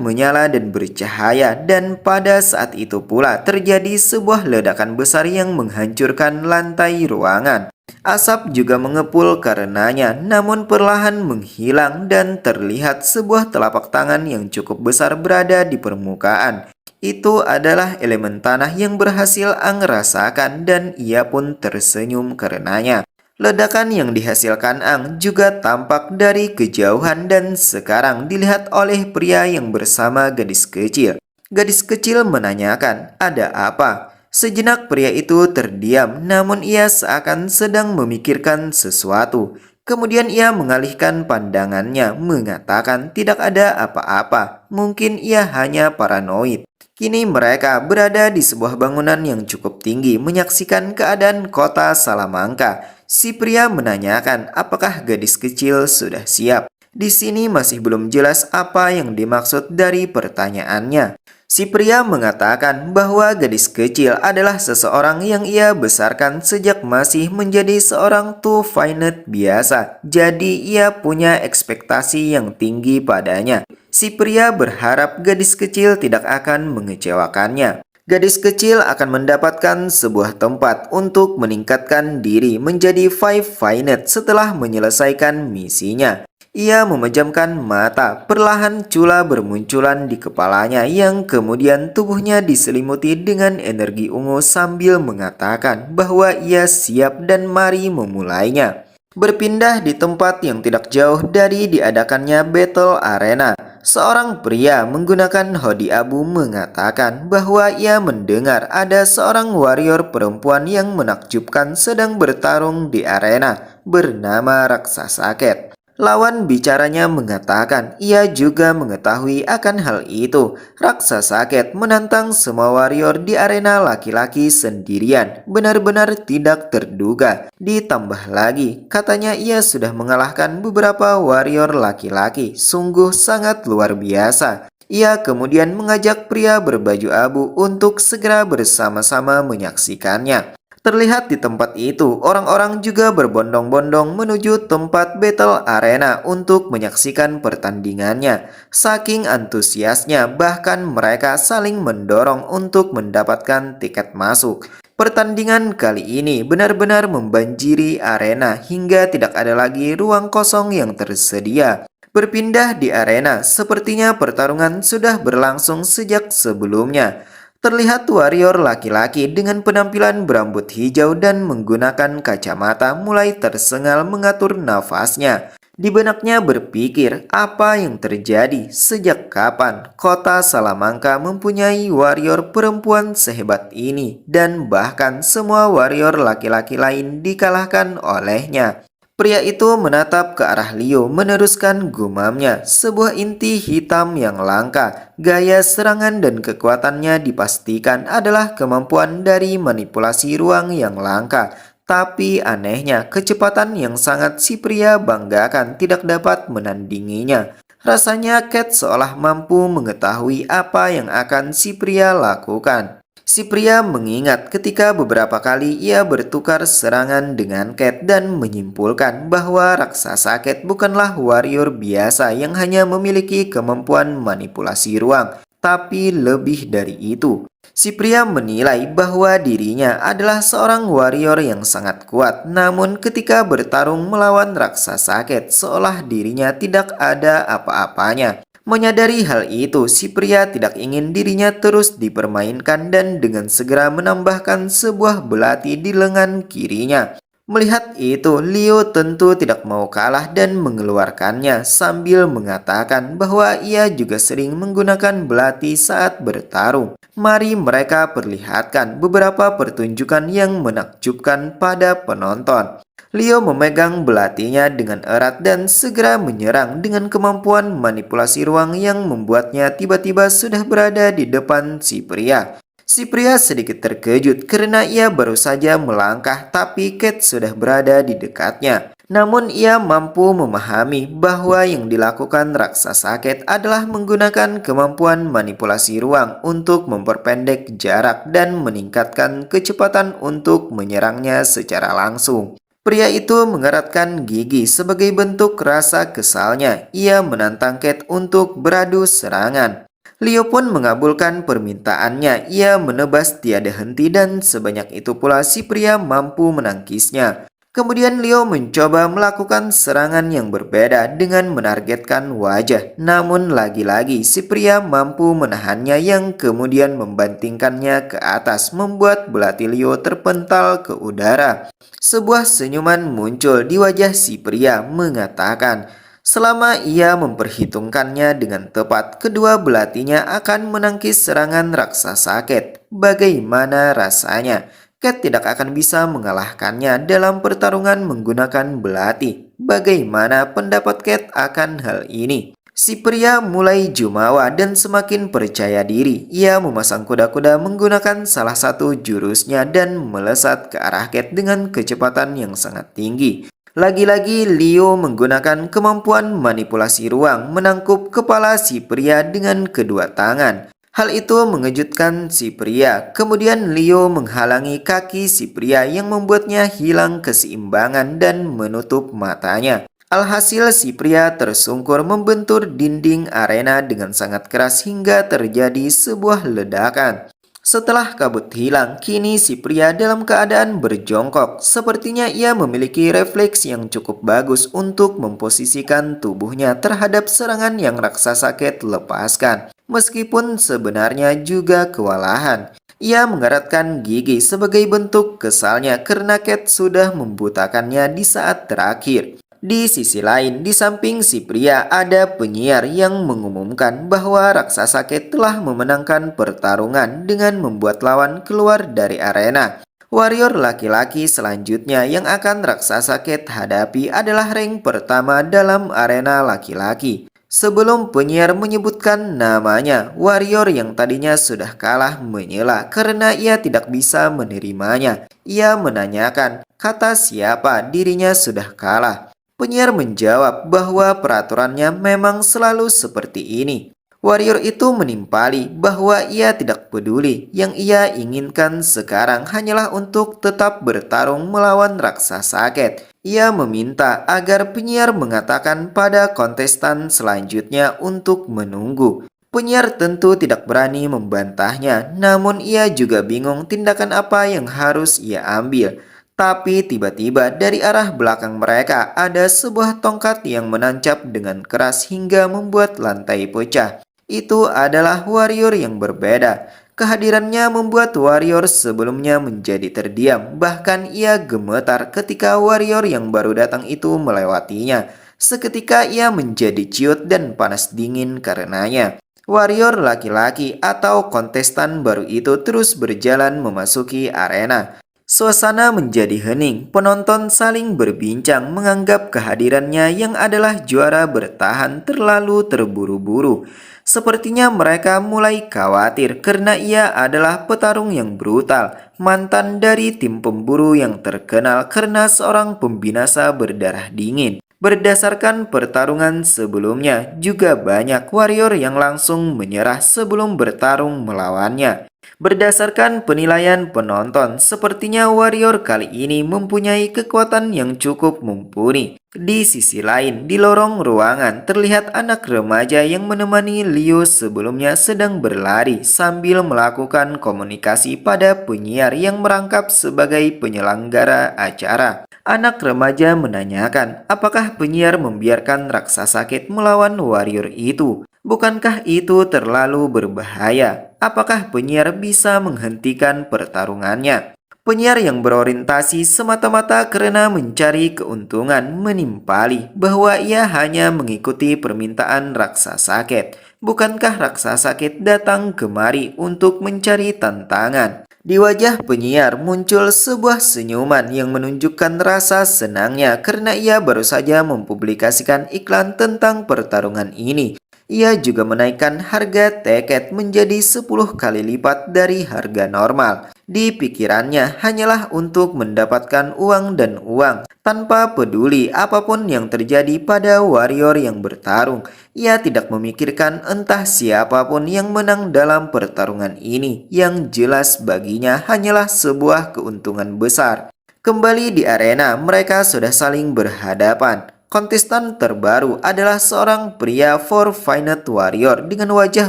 menyala dan bercahaya dan pada saat itu pula terjadi sebuah ledakan besar yang menghancurkan lantai ruangan. Asap juga mengepul karenanya, namun perlahan menghilang dan terlihat sebuah telapak tangan yang cukup besar berada di permukaan. Itu adalah elemen tanah yang berhasil Ang rasakan dan ia pun tersenyum karenanya. Ledakan yang dihasilkan Ang juga tampak dari kejauhan dan sekarang dilihat oleh pria yang bersama gadis kecil. Gadis kecil menanyakan, "Ada apa?" Sejenak pria itu terdiam, namun ia seakan sedang memikirkan sesuatu. Kemudian ia mengalihkan pandangannya, mengatakan tidak ada apa-apa. Mungkin ia hanya paranoid. Kini mereka berada di sebuah bangunan yang cukup tinggi, menyaksikan keadaan kota Salamanca. Si pria menanyakan apakah gadis kecil sudah siap. Di sini masih belum jelas apa yang dimaksud dari pertanyaannya. Si pria mengatakan bahwa gadis kecil adalah seseorang yang ia besarkan sejak masih menjadi seorang tufainat biasa. Jadi ia punya ekspektasi yang tinggi padanya. Si pria berharap gadis kecil tidak akan mengecewakannya. Gadis kecil akan mendapatkan sebuah tempat untuk meningkatkan diri menjadi Five Finet setelah menyelesaikan misinya. Ia memejamkan mata, perlahan cula bermunculan di kepalanya yang kemudian tubuhnya diselimuti dengan energi ungu sambil mengatakan bahwa ia siap dan mari memulainya. Berpindah di tempat yang tidak jauh dari diadakannya Battle Arena, seorang pria menggunakan hoodie abu mengatakan bahwa ia mendengar ada seorang warrior perempuan yang menakjubkan sedang bertarung di arena bernama Raksasa Cat. Lawan bicaranya mengatakan ia juga mengetahui akan hal itu. Raksasa Cat menantang semua warrior di arena laki-laki sendirian. Benar-benar tidak terduga. Ditambah lagi, katanya ia sudah mengalahkan beberapa warrior laki-laki. Sungguh sangat luar biasa. Ia kemudian mengajak pria berbaju abu untuk segera bersama-sama menyaksikannya. Terlihat di tempat itu, orang-orang juga berbondong-bondong menuju tempat Battle Arena untuk menyaksikan pertandingannya. Saking antusiasnya, bahkan mereka saling mendorong untuk mendapatkan tiket masuk. Pertandingan kali ini benar-benar membanjiri arena hingga tidak ada lagi ruang kosong yang tersedia. Berpindah di arena, sepertinya pertarungan sudah berlangsung sejak sebelumnya. Terlihat warrior laki-laki dengan penampilan berambut hijau dan menggunakan kacamata mulai tersengal mengatur nafasnya. Di benaknya berpikir apa yang terjadi, sejak kapan kota Salamanca mempunyai warrior perempuan sehebat ini dan bahkan semua warrior laki-laki lain dikalahkan olehnya. Pria itu menatap ke arah Leo meneruskan gumamnya, sebuah inti hitam yang langka. Gaya serangan dan kekuatannya dipastikan adalah kemampuan dari manipulasi ruang yang langka. Tapi anehnya, kecepatan yang sangat si pria banggakan tidak dapat menandinginya. Rasanya Cat seolah mampu mengetahui apa yang akan si pria lakukan. Si pria mengingat ketika beberapa kali ia bertukar serangan dengan Cat dan menyimpulkan bahwa raksasa Cat bukanlah warrior biasa yang hanya memiliki kemampuan manipulasi ruang, tapi lebih dari itu. Si pria menilai bahwa dirinya adalah seorang warrior yang sangat kuat, namun ketika bertarung melawan raksasa Cat, seolah dirinya tidak ada apa-apanya. Menyadari hal itu, si pria tidak ingin dirinya terus dipermainkan dan dengan segera menambahkan sebuah belati di lengan kirinya. Melihat itu, Leo tentu tidak mau kalah dan mengeluarkannya sambil mengatakan bahwa ia juga sering menggunakan belati saat bertarung. Mari mereka perlihatkan beberapa pertunjukan yang menakjubkan pada penonton. Leo memegang belatinya dengan erat dan segera menyerang dengan kemampuan manipulasi ruang yang membuatnya tiba-tiba sudah berada di depan si pria. Si pria sedikit terkejut karena ia baru saja melangkah tapi Cat sudah berada di dekatnya. Namun ia mampu memahami bahwa yang dilakukan raksasa Cat adalah menggunakan kemampuan manipulasi ruang untuk memperpendek jarak dan meningkatkan kecepatan untuk menyerangnya secara langsung. Pria itu mengeratkan gigi sebagai bentuk rasa kesalnya. Ia menantang Cat untuk beradu serangan. Leo pun mengabulkan permintaannya. Ia menebas tiada henti dan sebanyak itu pula si pria mampu menangkisnya. Kemudian Leo mencoba melakukan serangan yang berbeda dengan menargetkan wajah. Namun lagi-lagi si pria mampu menahannya yang kemudian membantingkannya ke atas membuat belati Leo terpental ke udara. Sebuah senyuman muncul di wajah si pria mengatakan, selama ia memperhitungkannya dengan tepat, kedua belatinya akan menangkis serangan raksasa Cat. Bagaimana rasanya? Cat tidak akan bisa mengalahkannya dalam pertarungan menggunakan belati. Bagaimana pendapat Cat akan hal ini? Si pria mulai jumawa dan semakin percaya diri. Ia memasang kuda-kuda menggunakan salah satu jurusnya dan melesat ke arah Cat dengan kecepatan yang sangat tinggi. Lagi-lagi Leo menggunakan kemampuan manipulasi ruang menangkup kepala si pria dengan kedua tangan. Hal itu mengejutkan si pria. Kemudian Leo menghalangi kaki si pria yang membuatnya hilang keseimbangan dan menutup matanya. Alhasil si pria tersungkur membentur dinding arena dengan sangat keras hingga terjadi sebuah ledakan. Setelah kabut hilang, kini si pria dalam keadaan berjongkok. Sepertinya ia memiliki refleks yang cukup bagus untuk memposisikan tubuhnya terhadap serangan yang raksasa Cat lepaskan. Meskipun sebenarnya juga kewalahan. Ia mengeratkan gigi sebagai bentuk kesalnya karena Cat sudah membutakannya di saat terakhir. Di sisi lain, di samping si pria ada penyiar yang mengumumkan bahwa raksasa Cat telah memenangkan pertarungan dengan membuat lawan keluar dari arena. Warrior laki-laki selanjutnya yang akan raksasa Cat hadapi adalah rank pertama dalam arena laki-laki. Sebelum penyiar menyebutkan namanya, warrior yang tadinya sudah kalah menyela karena ia tidak bisa menerimanya. Ia menanyakan, kata siapa dirinya sudah kalah. Penyiar menjawab bahwa peraturannya memang selalu seperti ini. Warrior itu menimpali bahwa ia tidak peduli. Yang ia inginkan sekarang hanyalah untuk tetap bertarung melawan raksasa Cat. Ia meminta agar penyiar mengatakan pada kontestan selanjutnya untuk menunggu. Penyiar tentu tidak berani membantahnya, namun ia juga bingung tindakan apa yang harus ia ambil. Tapi tiba-tiba dari arah belakang mereka ada sebuah tongkat yang menancap dengan keras hingga membuat lantai pecah. Itu adalah warrior yang berbeda. Kehadirannya membuat warrior sebelumnya menjadi terdiam. Bahkan ia gemetar ketika warrior yang baru datang itu melewatinya. Seketika ia menjadi ciut dan panas dingin karenanya. Warrior laki-laki atau kontestan baru itu terus berjalan memasuki arena. Suasana menjadi hening, penonton saling berbincang menganggap kehadirannya yang adalah juara bertahan terlalu terburu-buru. Sepertinya mereka mulai khawatir karena ia adalah petarung yang brutal, mantan dari tim pemburu yang terkenal karena seorang pembinasa berdarah dingin. Berdasarkan pertarungan sebelumnya, juga banyak warrior yang langsung menyerah sebelum bertarung melawannya. Berdasarkan penilaian penonton, sepertinya warrior kali ini mempunyai kekuatan yang cukup mumpuni. Di sisi lain, di lorong ruangan terlihat anak remaja yang menemani Leo sebelumnya sedang berlari sambil melakukan komunikasi pada penyiar yang merangkap sebagai penyelenggara acara. Anak remaja menanyakan apakah penyiar membiarkan raksasa Cat melawan warrior itu. Bukankah itu terlalu berbahaya? Apakah penyiar bisa menghentikan pertarungannya? Penyiar yang berorientasi semata-mata karena mencari keuntungan menimpali bahwa ia hanya mengikuti permintaan raksasa Cat. Bukankah raksasa Cat datang kemari untuk mencari tantangan? Di wajah penyiar muncul sebuah senyuman yang menunjukkan rasa senangnya karena ia baru saja mempublikasikan iklan tentang pertarungan ini. Ia juga menaikkan harga tiket menjadi 10 kali lipat dari harga normal. Di pikirannya hanyalah untuk mendapatkan uang dan uang, tanpa peduli apapun yang terjadi pada warrior yang bertarung. Ia tidak memikirkan entah siapapun yang menang dalam pertarungan ini. Yang jelas baginya hanyalah sebuah keuntungan besar. Kembali di arena, mereka sudah saling berhadapan. Kontestan terbaru adalah seorang pria Forfeited Warrior dengan wajah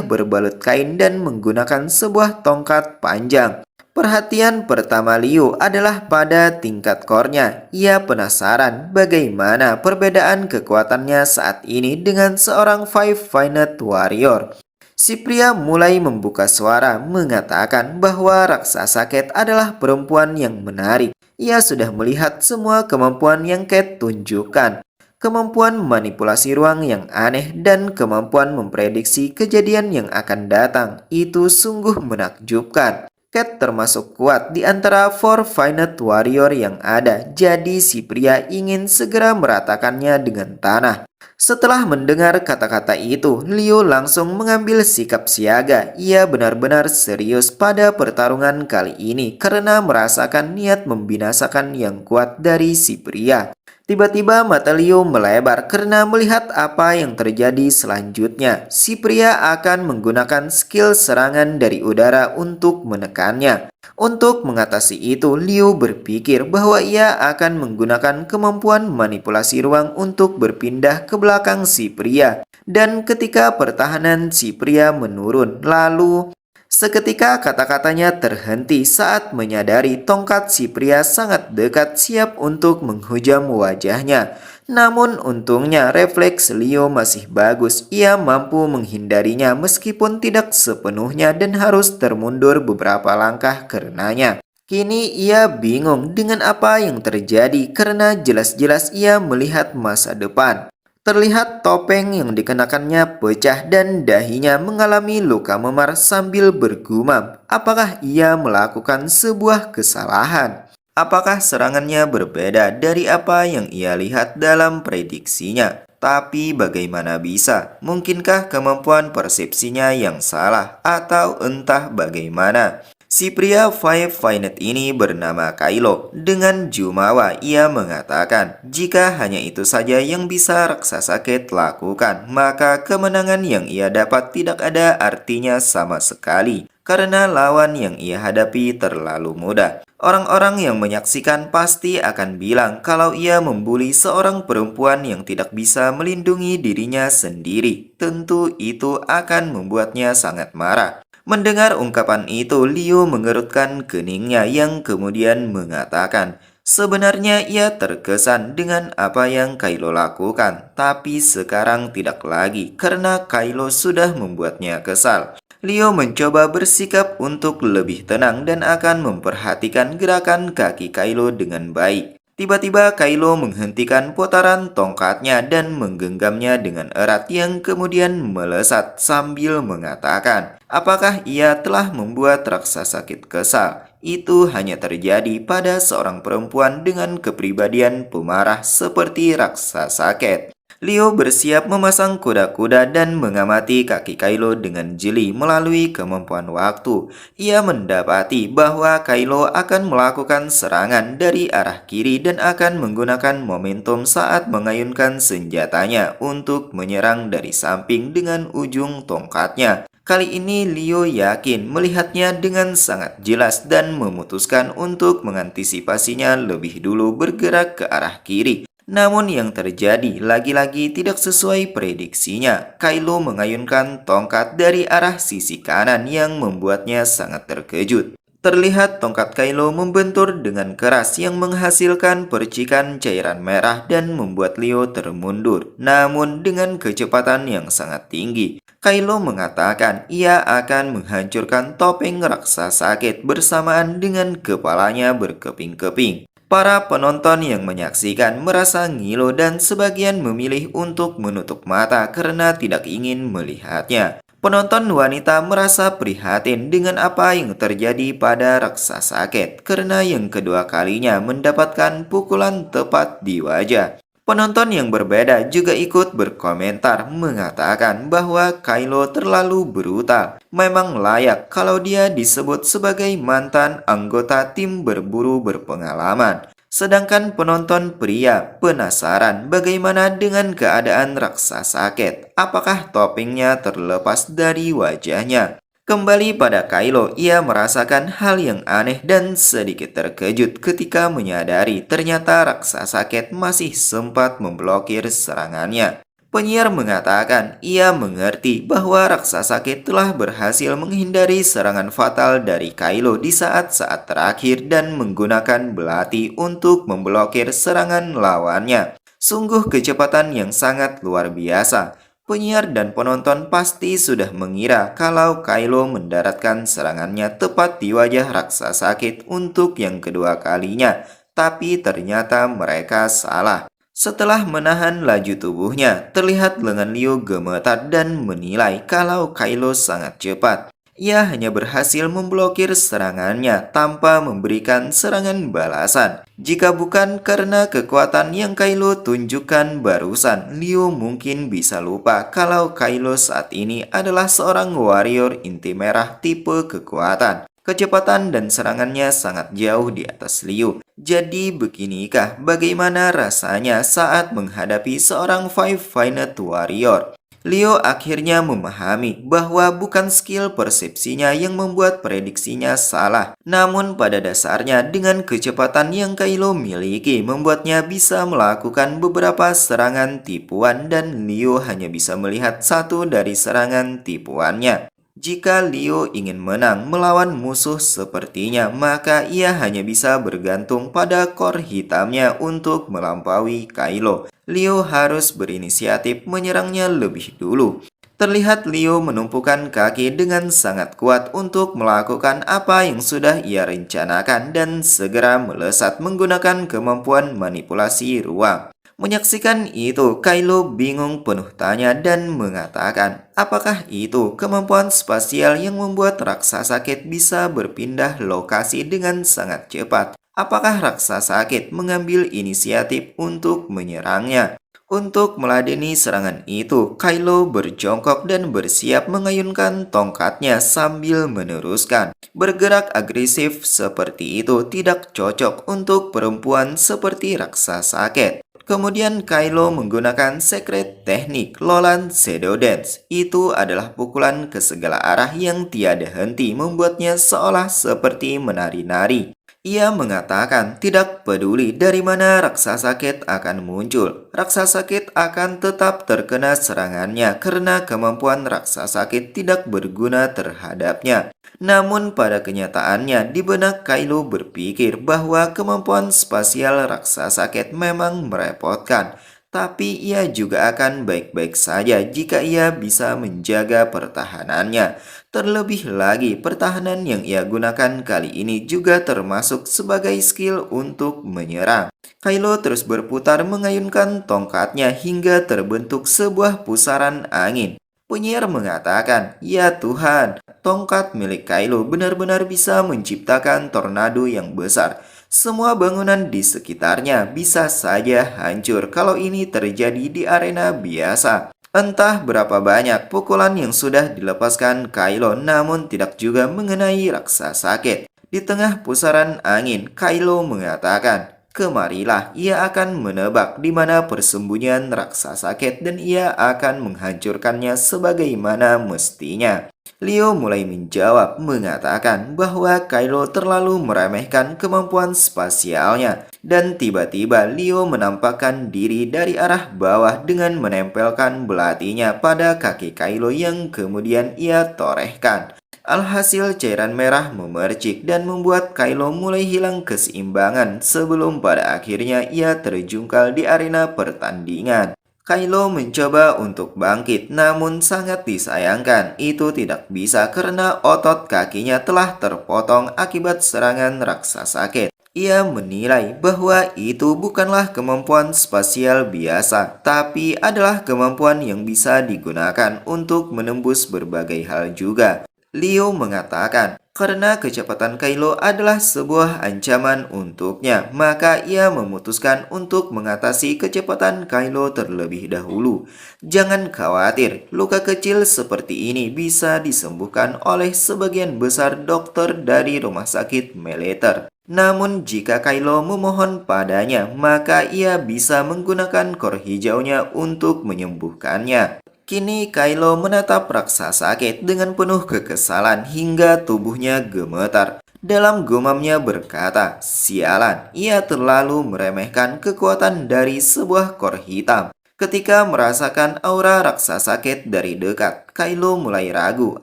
berbalut kain dan menggunakan sebuah tongkat panjang. Perhatian pertama Leo adalah pada tingkat core-nya. Ia penasaran bagaimana perbedaan kekuatannya saat ini dengan seorang Five-Fined Warrior. Si pria mulai membuka suara mengatakan bahwa raksasa Cat adalah perempuan yang menarik. Ia sudah melihat semua kemampuan yang Cat tunjukkan. Kemampuan manipulasi ruang yang aneh dan kemampuan memprediksi kejadian yang akan datang itu sungguh menakjubkan. Cat termasuk kuat di antara Forfeited Warrior yang ada, jadi si pria ingin segera meratakannya dengan tanah. Setelah mendengar kata-kata itu, Liu langsung mengambil sikap siaga. Ia benar-benar serius pada pertarungan kali ini karena merasakan niat membinasakan yang kuat dari si pria. Tiba-tiba mata Liu melebar karena melihat apa yang terjadi selanjutnya. Si pria akan menggunakan skill serangan dari udara untuk menekannya. Untuk mengatasi itu, Liu berpikir bahwa ia akan menggunakan kemampuan manipulasi ruang untuk berpindah ke belakang si pria. Dan ketika pertahanan si pria menurun, lalu seketika kata-katanya terhenti saat menyadari tongkat si pria sangat dekat siap untuk menghujam wajahnya. Namun untungnya refleks Leo masih bagus. Ia mampu menghindarinya meskipun tidak sepenuhnya dan harus termundur beberapa langkah karenanya. Kini ia bingung dengan apa yang terjadi karena jelas-jelas ia melihat masa depan. Terlihat topeng yang dikenakannya pecah dan dahinya mengalami luka memar sambil bergumam. Apakah ia melakukan sebuah kesalahan? Apakah serangannya berbeda dari apa yang ia lihat dalam prediksinya? Tapi bagaimana bisa? Mungkinkah kemampuan persepsinya yang salah? Atau entah bagaimana? Si pria Five Finet ini bernama Kylo. Dengan jumawa ia mengatakan, jika hanya itu saja yang bisa raksasa Kate lakukan, maka kemenangan yang ia dapat tidak ada artinya sama sekali. Karena lawan yang ia hadapi terlalu mudah. Orang-orang yang menyaksikan pasti akan bilang kalau ia membuli seorang perempuan yang tidak bisa melindungi dirinya sendiri. Tentu itu akan membuatnya sangat marah. Mendengar ungkapan itu, Liu mengerutkan keningnya yang kemudian mengatakan, sebenarnya ia terkesan dengan apa yang Kylo lakukan, tapi sekarang tidak lagi karena Kylo sudah membuatnya kesal. Liu mencoba bersikap untuk lebih tenang dan akan memperhatikan gerakan kaki Kylo dengan baik. Tiba-tiba Kylo menghentikan putaran tongkatnya dan menggenggamnya dengan erat yang kemudian melesat sambil mengatakan, apakah ia telah membuat raksasa Kit kesal? Itu hanya terjadi pada seorang perempuan dengan kepribadian pemarah seperti raksasa Kit. Leo bersiap memasang kuda-kuda dan mengamati kaki Kylo dengan jeli melalui kemampuan waktu. Ia mendapati bahwa Kylo akan melakukan serangan dari arah kiri dan akan menggunakan momentum saat mengayunkan senjatanya untuk menyerang dari samping dengan ujung tongkatnya. Kali ini Leo yakin melihatnya dengan sangat jelas dan memutuskan untuk mengantisipasinya lebih dulu bergerak ke arah kiri. Namun yang terjadi lagi-lagi tidak sesuai prediksinya. Kylo mengayunkan tongkat dari arah sisi kanan yang membuatnya sangat terkejut. Terlihat tongkat Kylo membentur dengan keras yang menghasilkan percikan cairan merah dan membuat Leo termundur. Namun dengan kecepatan yang sangat tinggi. Kylo mengatakan ia akan menghancurkan topeng raksasa Kate bersamaan dengan kepalanya berkeping-keping. Para penonton yang menyaksikan merasa ngilu dan sebagian memilih untuk menutup mata karena tidak ingin melihatnya. Penonton wanita merasa prihatin dengan apa yang terjadi pada raksasa Kate karena yang kedua kalinya mendapatkan pukulan tepat di wajah. Penonton yang berbeda juga ikut berkomentar mengatakan bahwa Kylo terlalu brutal. Memang layak kalau dia disebut sebagai mantan anggota tim berburu berpengalaman. Sedangkan penonton pria penasaran bagaimana dengan keadaan raksasa Kate. Apakah topengnya terlepas dari wajahnya? Kembali pada Kylo, ia merasakan hal yang aneh dan sedikit terkejut ketika menyadari ternyata raksasa Kate masih sempat memblokir serangannya. Penyiar mengatakan ia mengerti bahwa raksasa Kate telah berhasil menghindari serangan fatal dari Kylo di saat-saat terakhir dan menggunakan belati untuk memblokir serangan lawannya. Sungguh kecepatan yang sangat luar biasa. Penyiar dan penonton pasti sudah mengira kalau Kylo mendaratkan serangannya tepat di wajah raksasa Kate untuk yang kedua kalinya, tapi ternyata mereka salah. Setelah menahan laju tubuhnya, terlihat lengan Liu gemetar dan menilai kalau Kylo sangat cepat. Ia hanya berhasil memblokir serangannya tanpa memberikan serangan balasan. Jika bukan karena kekuatan yang Kylo tunjukkan barusan, Liu mungkin bisa lupa kalau Kylo saat ini adalah seorang warrior inti merah tipe kekuatan. Kecepatan dan serangannya sangat jauh di atas Liu. Jadi beginikah bagaimana rasanya saat menghadapi seorang Five Finite Warrior? Leo akhirnya memahami bahwa bukan skill persepsinya yang membuat prediksinya salah. Namun pada dasarnya dengan kecepatan yang Kylo miliki membuatnya bisa melakukan beberapa serangan tipuan dan Leo hanya bisa melihat satu dari serangan tipuannya. Jika Leo ingin menang melawan musuh sepertinya, maka ia hanya bisa bergantung pada core hitamnya untuk melampaui Kylo. Leo harus berinisiatif menyerangnya lebih dulu. Terlihat Leo menumpukan kaki dengan sangat kuat untuk melakukan apa yang sudah ia rencanakan dan segera melesat menggunakan kemampuan manipulasi ruang. Menyaksikan itu, Kylo bingung penuh tanya dan mengatakan, apakah itu kemampuan spasial yang membuat raksasa Kit bisa berpindah lokasi dengan sangat cepat? Apakah raksasa Kit mengambil inisiatif untuk menyerangnya? Untuk meladeni serangan itu, Kylo berjongkok dan bersiap mengayunkan tongkatnya sambil meneruskan. Bergerak agresif seperti itu tidak cocok untuk perempuan seperti raksasa Kit. Kemudian Kylo menggunakan secret teknik Lolan Shadow Dance. Itu adalah pukulan ke segala arah yang tiada henti membuatnya seolah seperti menari-nari. Ia mengatakan tidak peduli dari mana raksasa Kit akan muncul. Raksasa Kit akan tetap terkena serangannya karena kemampuan raksasa Kit tidak berguna terhadapnya. Namun pada kenyataannya di benak Kylo berpikir bahwa kemampuan spasial raksasa Kit memang merepotkan. Tapi ia juga akan baik-baik saja jika ia bisa menjaga pertahanannya. Terlebih lagi, pertahanan yang ia gunakan kali ini juga termasuk sebagai skill untuk menyerang. Kylo terus berputar mengayunkan tongkatnya hingga terbentuk sebuah pusaran angin. Penyiar mengatakan, "Ya Tuhan, tongkat milik Kylo benar-benar bisa menciptakan tornado yang besar. Semua bangunan di sekitarnya bisa saja hancur kalau ini terjadi di arena biasa." Entah berapa banyak pukulan yang sudah dilepaskan Kylo namun tidak juga mengenai raksasa Kit. Di tengah pusaran angin, Kylo mengatakan, "Kemarilah, ia akan menebak di mana persembunyian raksasa Kit dan ia akan menghancurkannya sebagaimana mestinya." Leo mulai menjawab mengatakan bahwa Kylo terlalu meremehkan kemampuan spasialnya. Dan tiba-tiba Leo menampakkan diri dari arah bawah dengan menempelkan belatinya pada kaki Kylo yang kemudian ia torehkan. Alhasil cairan merah memercik dan membuat Kylo mulai hilang keseimbangan sebelum pada akhirnya ia terjungkal di arena pertandingan. Kylo mencoba untuk bangkit namun sangat disayangkan itu tidak bisa karena otot kakinya telah terpotong akibat serangan raksasa Kit. Ia menilai bahwa itu bukanlah kemampuan spasial biasa, tapi adalah kemampuan yang bisa digunakan untuk menembus berbagai hal juga. Leo mengatakan, karena kecepatan Kylo adalah sebuah ancaman untuknya, maka ia memutuskan untuk mengatasi kecepatan Kylo terlebih dahulu. Jangan khawatir, luka kecil seperti ini bisa disembuhkan oleh sebagian besar dokter dari rumah sakit Meleter. Namun jika Kylo memohon padanya, maka ia bisa menggunakan kor hijaunya untuk menyembuhkannya. Kini Kylo menatap raksasa Kit dengan penuh kekesalan hingga tubuhnya gemetar. Dalam gumamnya berkata, "Sialan, ia terlalu meremehkan kekuatan dari sebuah kor hitam." Ketika merasakan aura raksasa Kit dari dekat, Kylo mulai ragu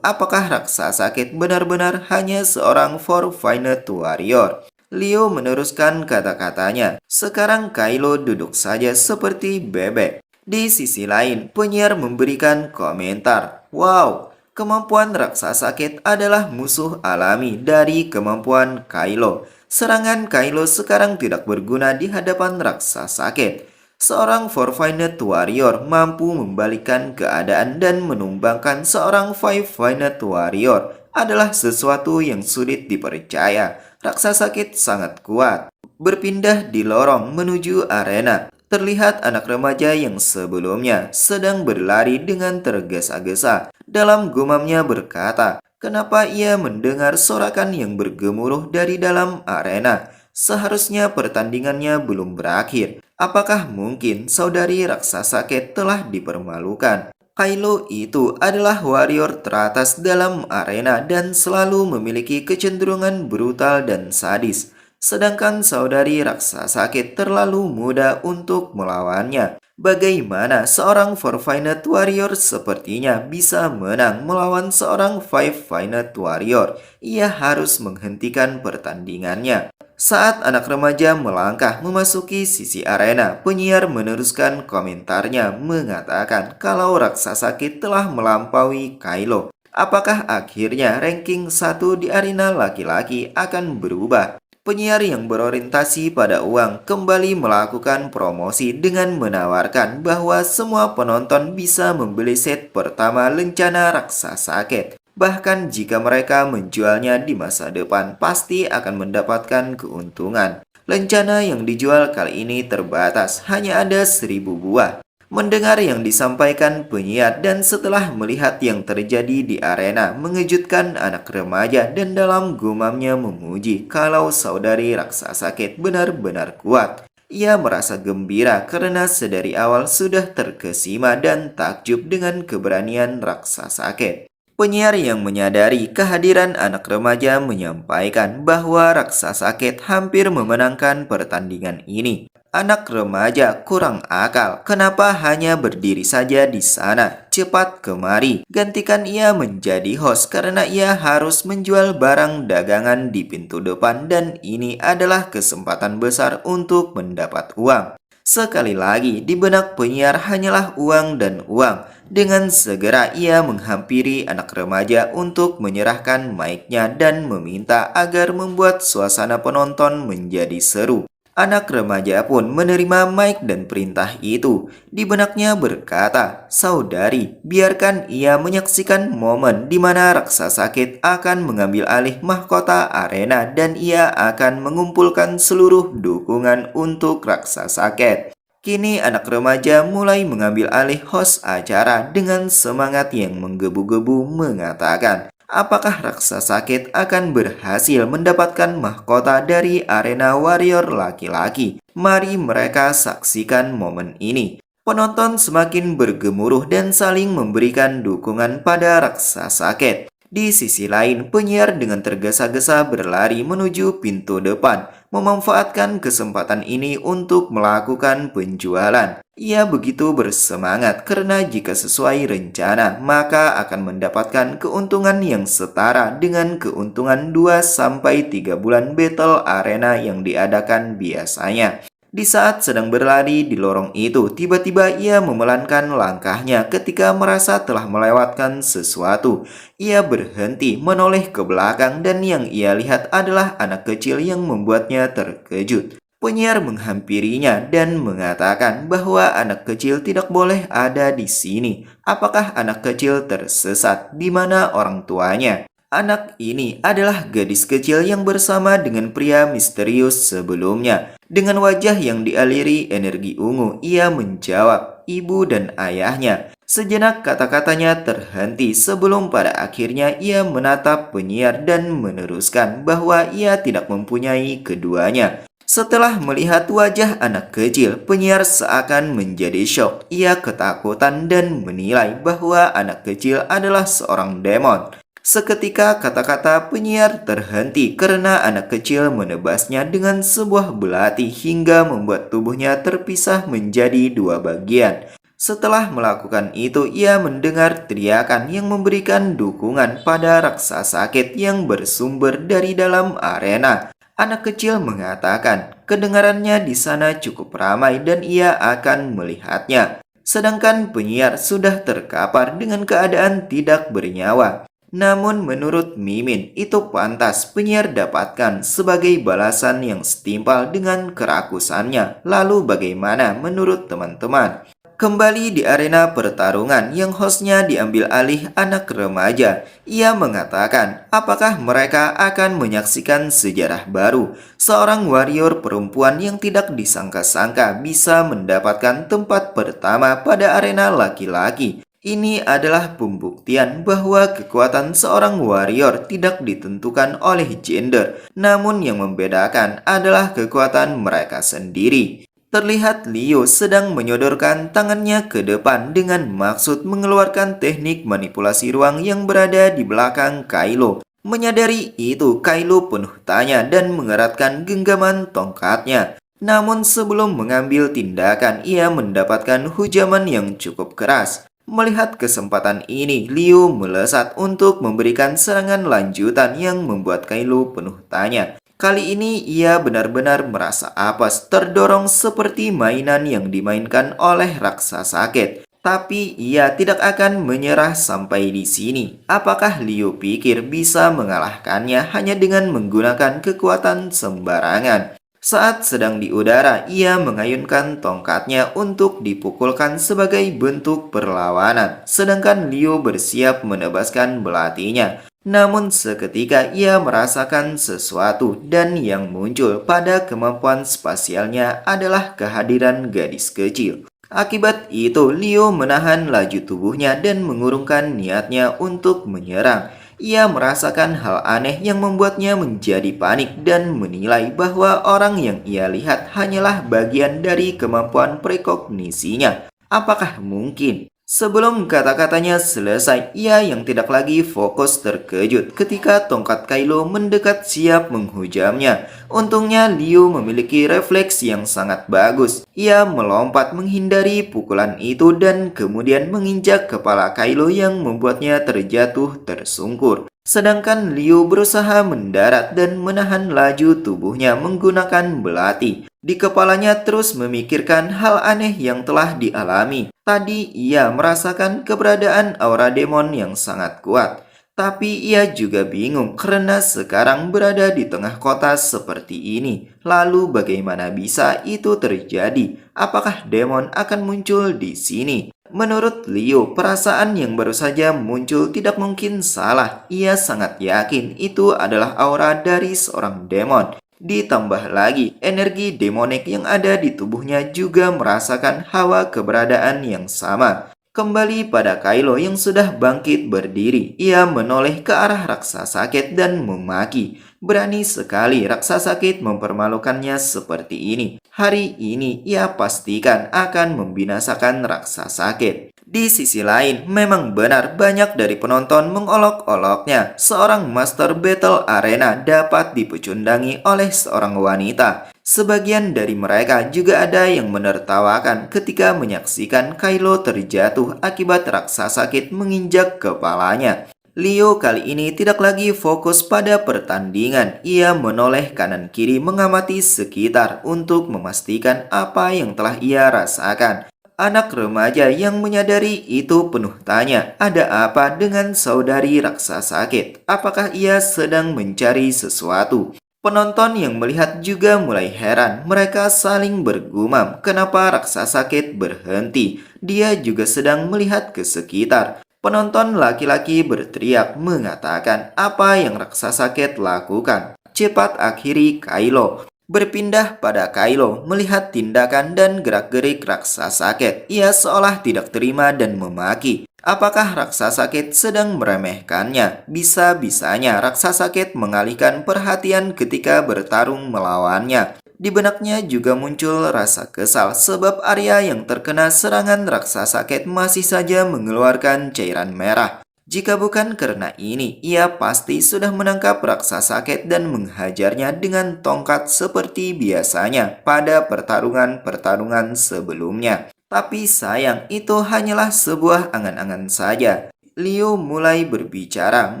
apakah raksasa Kit benar-benar hanya seorang Four Finite Warrior. Leo meneruskan kata-katanya, "Sekarang Kylo duduk saja seperti bebek." Di sisi lain, penyiar memberikan komentar, "Wow, kemampuan raksasa Kit adalah musuh alami dari kemampuan Kylo. Serangan Kylo sekarang tidak berguna di hadapan raksasa Kit. Seorang Four Finite Warrior mampu membalikkan keadaan dan menumbangkan seorang Five Finite Warrior. adalah sesuatu yang sulit dipercaya. Raksasa Kid sangat kuat. Berpindah di lorong menuju arena, terlihat anak remaja yang sebelumnya sedang berlari dengan tergesa-gesa. Dalam gumamnya berkata, kenapa ia mendengar sorakan yang bergemuruh dari dalam arena? Seharusnya pertandingannya belum berakhir. Apakah mungkin saudari raksasa Kate telah dipermalukan? Kylo itu adalah warrior teratas dalam arena dan selalu memiliki kecenderungan brutal dan sadis. Sedangkan saudari raksasa Kate terlalu muda untuk melawannya. Bagaimana seorang Four-Finite Warrior sepertinya bisa menang melawan seorang Five-Finite Warrior? Ia harus menghentikan pertandingannya. Saat anak remaja melangkah memasuki sisi arena, penyiar meneruskan komentarnya mengatakan kalau raksasa Kid telah melampaui Kylo. Apakah akhirnya ranking 1 di arena laki-laki akan berubah? Penyiar yang berorientasi pada uang kembali melakukan promosi dengan menawarkan bahwa semua penonton bisa membeli set pertama lencana raksasa Kate. Bahkan jika mereka menjualnya di masa depan, pasti akan mendapatkan keuntungan. Lencana yang dijual kali ini terbatas, hanya ada 1.000 buah. Mendengar yang disampaikan penyiar dan setelah melihat yang terjadi di arena, mengejutkan anak remaja dan dalam gumamnya memuji kalau saudari raksasa Kate benar-benar kuat. Ia merasa gembira karena sedari awal sudah terkesima dan takjub dengan keberanian raksasa Kate. Penyiar yang menyadari kehadiran anak remaja menyampaikan bahwa raksasa Kate hampir memenangkan pertandingan ini. Anak remaja kurang akal, kenapa hanya berdiri saja di sana? Cepat kemari, gantikan ia menjadi host karena ia harus menjual barang dagangan di pintu depan dan ini adalah kesempatan besar untuk mendapat uang. Sekali lagi, di benak penyiar hanyalah uang dan uang. Dengan segera ia menghampiri anak remaja untuk menyerahkan mic-nya dan meminta agar membuat suasana penonton menjadi seru. Anak remaja pun menerima mic dan perintah itu. Di benaknya berkata, saudari, biarkan ia menyaksikan momen di mana raksasa Kate akan mengambil alih mahkota arena dan ia akan mengumpulkan seluruh dukungan untuk raksasa Kate. Kini anak remaja mulai mengambil alih host acara dengan semangat yang menggebu-gebu mengatakan, apakah raksasa Kate akan berhasil mendapatkan mahkota dari arena warrior laki-laki? Mari mereka saksikan momen ini. Penonton semakin bergemuruh dan saling memberikan dukungan pada raksasa Kate. Di sisi lain, penyiar dengan tergesa-gesa berlari menuju pintu depan, memanfaatkan kesempatan ini untuk melakukan penjualan. Ia begitu bersemangat karena jika sesuai rencana, maka akan mendapatkan keuntungan yang setara dengan keuntungan 2-3 bulan battle arena yang diadakan biasanya. Di saat sedang berlari di lorong itu, tiba-tiba ia memelankan langkahnya ketika merasa telah melewatkan sesuatu. Ia berhenti menoleh ke belakang dan yang ia lihat adalah anak kecil yang membuatnya terkejut. Penyiar menghampirinya dan mengatakan bahwa anak kecil tidak boleh ada di sini. Apakah anak kecil tersesat? Di mana orang tuanya? Anak ini adalah gadis kecil yang bersama dengan pria misterius sebelumnya. Dengan wajah yang dialiri energi ungu, ia menjawab, ibu dan ayahnya. Sejenak kata-katanya terhenti sebelum pada akhirnya ia menatap penyiar dan meneruskan bahwa ia tidak mempunyai keduanya. Setelah melihat wajah anak kecil, penyiar seakan menjadi syok. Ia ketakutan dan menilai bahwa anak kecil adalah seorang demon. Seketika kata-kata penyiar terhenti karena anak kecil menebasnya dengan sebuah belati hingga membuat tubuhnya terpisah menjadi 2 bagian. Setelah melakukan itu, ia mendengar teriakan yang memberikan dukungan pada raksasa Kate yang bersumber dari dalam arena. Anak kecil mengatakan, kedengarannya di sana cukup ramai dan ia akan melihatnya. Sedangkan penyiar sudah terkapar dengan keadaan tidak bernyawa. Namun menurut Mimin, itu pantas penyiar dapatkan sebagai balasan yang setimpal dengan kerakusannya. Lalu bagaimana menurut teman-teman? Kembali di arena pertarungan yang hostnya diambil alih anak remaja, ia mengatakan apakah mereka akan menyaksikan sejarah baru. Seorang warrior perempuan yang tidak disangka-sangka bisa mendapatkan tempat pertama pada arena laki-laki. Ini adalah pembuktian bahwa kekuatan seorang warrior tidak ditentukan oleh gender, namun yang membedakan adalah kekuatan mereka sendiri. Terlihat Leo sedang menyodorkan tangannya ke depan dengan maksud mengeluarkan teknik manipulasi ruang yang berada di belakang Kylo. Menyadari itu, Kylo penuh tanya dan mengeratkan genggaman tongkatnya. Namun sebelum mengambil tindakan, ia mendapatkan hujaman yang cukup keras. Melihat kesempatan ini, Leo melesat untuk memberikan serangan lanjutan yang membuat Kylo penuh tanya. Kali ini ia benar-benar merasa apes, terdorong seperti mainan yang dimainkan oleh raksasa sakit. Tapi ia tidak akan menyerah sampai di sini. Apakah Leo pikir bisa mengalahkannya hanya dengan menggunakan kekuatan sembarangan? Saat sedang di udara, ia mengayunkan tongkatnya untuk dipukulkan sebagai bentuk perlawanan, sedangkan Leo bersiap menebaskan belatinya. Namun seketika ia merasakan sesuatu dan yang muncul pada kemampuan spasialnya adalah kehadiran gadis kecil. Akibat itu, Leo menahan laju tubuhnya dan mengurungkan niatnya untuk menyerang. Ia merasakan hal aneh yang membuatnya menjadi panik dan menilai bahwa orang yang ia lihat hanyalah bagian dari kemampuan prekognisinya. Apakah mungkin? Sebelum kata-katanya selesai, ia yang tidak lagi fokus terkejut ketika tongkat Kylo mendekat siap menghujamnya. Untungnya Leo memiliki refleks yang sangat bagus. Ia melompat menghindari pukulan itu dan kemudian menginjak kepala Kylo yang membuatnya terjatuh tersungkur. Sedangkan Leo berusaha mendarat dan menahan laju tubuhnya menggunakan belati. Di kepalanya terus memikirkan hal aneh yang telah dialami. Tadi ia merasakan keberadaan aura demon yang sangat kuat. Tapi ia juga bingung karena sekarang berada di tengah kota seperti ini. Lalu bagaimana bisa itu terjadi? Apakah demon akan muncul di sini? Menurut Leo, perasaan yang baru saja muncul tidak mungkin salah. Ia sangat yakin itu adalah aura dari seorang demon. Ditambah lagi, energi demonik yang ada di tubuhnya juga merasakan hawa keberadaan yang sama. Kembali pada Kylo yang sudah bangkit berdiri, ia menoleh ke arah raksasa sakit dan memaki. Berani sekali raksasa sakit mempermalukannya seperti ini. Hari ini ia pastikan akan membinasakan raksasa sakit. Di sisi lain, memang benar banyak dari penonton mengolok-oloknya. Seorang Master Battle Arena dapat dipecundangi oleh seorang wanita. Sebagian dari mereka juga ada yang menertawakan ketika menyaksikan Kylo terjatuh akibat raksasa sakit menginjak kepalanya. Leo kali ini tidak lagi fokus pada pertandingan. Ia menoleh kanan kiri mengamati sekitar untuk memastikan apa yang telah ia rasakan. Anak remaja yang menyadari itu penuh tanya, ada apa dengan saudari raksasa sakit? Apakah ia sedang mencari sesuatu? Penonton yang melihat juga mulai heran. Mereka saling bergumam, kenapa raksasa sakit berhenti? Dia juga sedang melihat ke sekitar. Penonton laki-laki berteriak mengatakan apa yang raksasa sakit lakukan. Cepat akhiri Kylo. Berpindah pada Kylo, melihat tindakan dan gerak-gerik raksasa sakit. Ia seolah tidak terima dan memaki. Apakah raksasa sakit sedang meremehkannya? Bisa-bisanya raksasa sakit mengalihkan perhatian ketika bertarung melawannya. Di benaknya juga muncul rasa kesal sebab area yang terkena serangan raksasa sakit masih saja mengeluarkan cairan merah. Jika bukan karena ini, ia pasti sudah menangkap raksasa sakit dan menghajarnya dengan tongkat seperti biasanya pada pertarungan-pertarungan sebelumnya. Tapi sayang, itu hanyalah sebuah angan-angan saja. Leo mulai berbicara